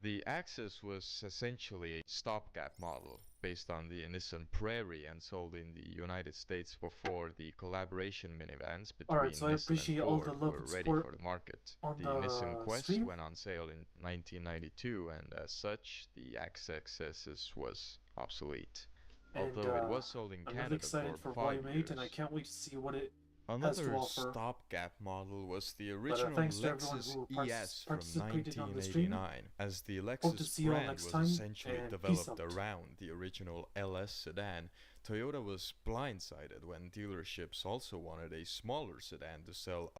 The Axis was essentially a stopgap model based on the Nissan Prairie and sold in the United States before the collaboration minivans between Alright, so I Nissan appreciate and all the Ford love were and ready support for the market. on The the Nissan Quest stream. went on sale in 1992, and as such, the Axis SS was obsolete. And Although it was sold in I'm Canada really excited for 5 Volume 8, years. and I can't wait to see what it has to Another offer. stopgap model was the But original thanks to everyone Lexus who ES from participated on the stream. 1989, as the Hope to Lexus see you all brand next was time, essentially and peace developed out. around the original LS sedan. Toyota was blindsided when dealerships also wanted a smaller sedan to sell